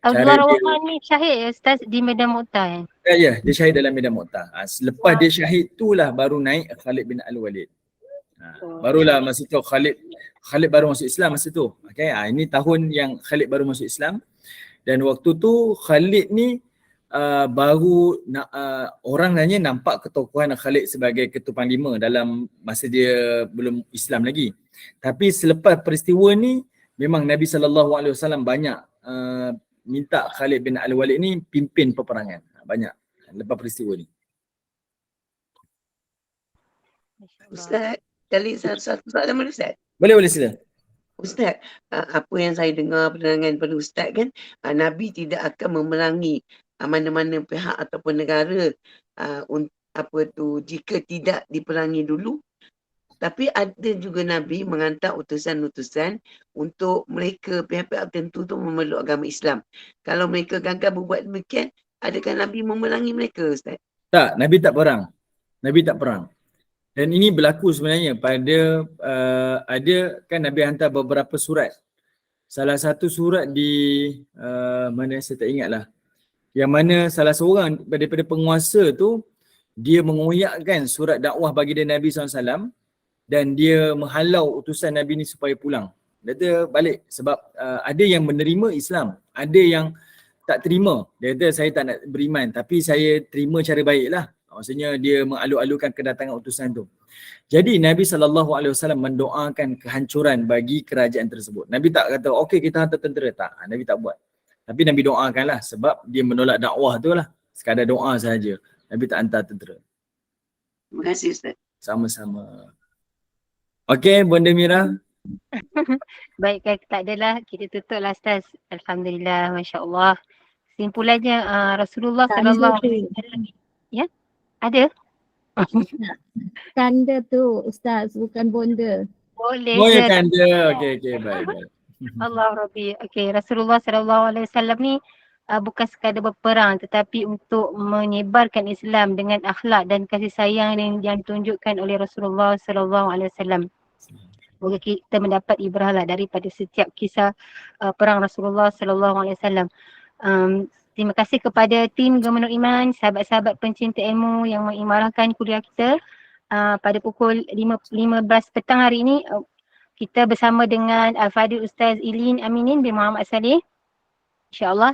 Speaker 1: Abdullah Rawahah ni syahid Ustaz di medan Mu'tah.
Speaker 2: Ya, dia syahid dalam medan Mu'tah. Selepas dia syahid itulah baru naik Khalid bin Al-Walid. Barulah masa tu Khalid baru masuk Islam masa tu. Okay, ini tahun yang Khalid baru masuk Islam. Dan waktu tu Khalid ni baru orang nanya nampak ketokohan Khalid sebagai ketua panglima dalam masa dia belum Islam lagi. Tapi selepas peristiwa ni memang Nabi SAW banyak minta Khalid bin Al-Walid ni pimpin peperangan. Banyak lepas peristiwa ni.
Speaker 4: Ustaz, kali satu soalan boleh Ustaz?
Speaker 2: Boleh sila.
Speaker 4: Ustaz, apa yang saya dengar penerangan pada Ustaz kan, Nabi tidak akan memerangi mana-mana pihak ataupun negara jika tidak diperangi dulu. Tapi ada juga Nabi menghantar utusan-utusan untuk mereka pihak-pihak tertentu tu memeluk agama Islam. Kalau mereka gagal berbuat demikian, adakah Nabi memerangi mereka Ustaz?
Speaker 2: Tak, Nabi tak perang. Dan ini berlaku sebenarnya pada ada kan Nabi hantar beberapa surat. Salah satu surat di mana saya tak ingat lah. Yang mana salah seorang daripada penguasa tu dia mengoyakkan surat dakwah baginda Nabi SAW dan dia menghalau utusan Nabi ni supaya pulang. Dia balik sebab ada yang menerima Islam, ada yang tak terima. Dia kata saya tak nak beriman tapi saya terima cara baik lah. Maksudnya dia mengalu-alukan kedatangan utusan tu. Jadi Nabi SAW mendoakan kehancuran bagi kerajaan tersebut. Nabi tak kata okey kita hantar tentera, tak. Nabi tak buat. Tapi Nabi doakan lah sebab dia menolak dakwah tu lah. Sekadar doa sahaja. Nabi tak hantar tentera.
Speaker 4: Terima kasih Ustaz.
Speaker 2: Sama-sama. Okey, Bonda Mira.
Speaker 1: Baik, tak adalah. Kita tutup lah Ustaz. Alhamdulillah, Masya Allah. Simpulannya Rasulullah SAW. Ya? Ada?
Speaker 3: Kanda tu Ustaz, bukan bonda.
Speaker 1: Boleh
Speaker 2: Oh
Speaker 1: je.
Speaker 2: ya kanda. Okey, baik.
Speaker 1: Allah Rabbi. Okey, Rasulullah SAW ni bukan sekadar berperang tetapi untuk menyebarkan Islam dengan akhlak dan kasih sayang yang ditunjukkan oleh Rasulullah SAW. Semoga kita mendapat ibrah lah daripada setiap kisah perang Rasulullah SAW. Terima kasih kepada tim Gemenuk Iman, sahabat-sahabat pencinta ilmu yang mengimarahkan kuliah kita pada pukul 15 petang hari ini. Kita bersama dengan Al-Fadhil Ustaz Ilin Aminin bin Muhammad Saleh, insyaAllah.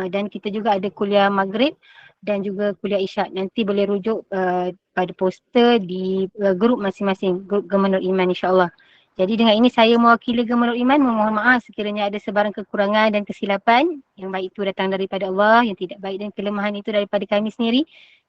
Speaker 1: Dan kita juga ada kuliah Maghrib dan juga kuliah Isyak. Nanti boleh rujuk pada poster di grup masing-masing, grup Gemenuk Iman insyaAllah. Jadi dengan ini saya mewakili Gemenuk Iman memohon maaf sekiranya ada sebarang kekurangan dan kesilapan. Yang baik itu datang daripada Allah, yang tidak baik dan kelemahan itu daripada kami sendiri.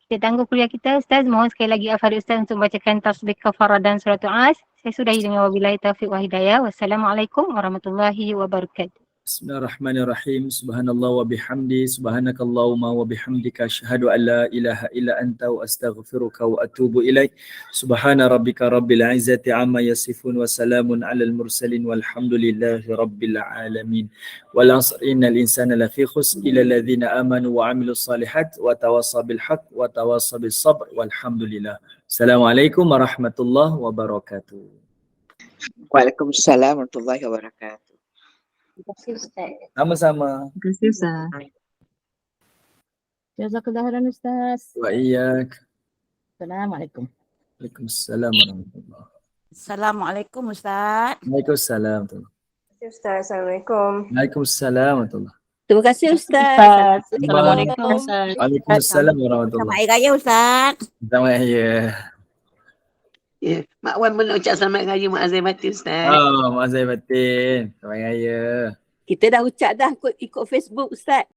Speaker 1: Kita tangguh kuliah kita Ustaz. Mohon sekali lagi Al-Fadhil Ustaz untuk membacakan tasbih kafarah dan surat As. Saya sudahi dengan wabillahi taufiq wa hidayah. Wassalamualaikum warahmatullahi wabarakatuh.
Speaker 2: Bismillahirrahmanirrahim. Subhanallah wa bihamdi. Subhanakallahumma wa bihamdika. Asyhadu an la ilaha illa anta wa astaghfiruka wa atubu ilaik. Subhana rabbika rabbil izzati amma yasifun wa salamun alal mursalin walhamdulillahi rabbil alamin. Wal asr innal insana lafi khusr illa alladhina amanu wa amilus salihat wa tawassaw bil haqq wa tawassaw bis sabr walhamdulillah. Assalamualaikum warahmatullahi wabarakatuh.
Speaker 5: Waalaikumsalam warahmatullahi wabarakatuh.
Speaker 1: Terima kasih Ustaz.
Speaker 2: Sama-sama.
Speaker 3: Terima kasih Ustaz. Jazakallah khairan Ustaz.
Speaker 2: Wa iyyak.
Speaker 3: Assalamualaikum.
Speaker 2: Waalaikumsalam warahmatullahi.
Speaker 5: Assalamualaikum Ustaz.
Speaker 2: Waalaikumsalam.
Speaker 6: Ustaz, Assalamualaikum.
Speaker 2: Waalaikumsalam warahmatullahi.
Speaker 5: Terima kasih Ustaz.
Speaker 6: Assalamualaikum
Speaker 5: Assalamualaikum.
Speaker 6: Ustaz.
Speaker 2: Waalaikumsalam
Speaker 5: Selamat
Speaker 2: warahmatullahi.
Speaker 5: Hari Raya Ustaz.
Speaker 2: Selamat Hari Raya.
Speaker 4: Ya, Mak Wan boleh ucap selamat raya Mak Azai Batin Ustaz.
Speaker 2: Oh, Mak Azai Batin. Selamat Hari Raya.
Speaker 5: Kita dah ucap dah ikut Facebook Ustaz.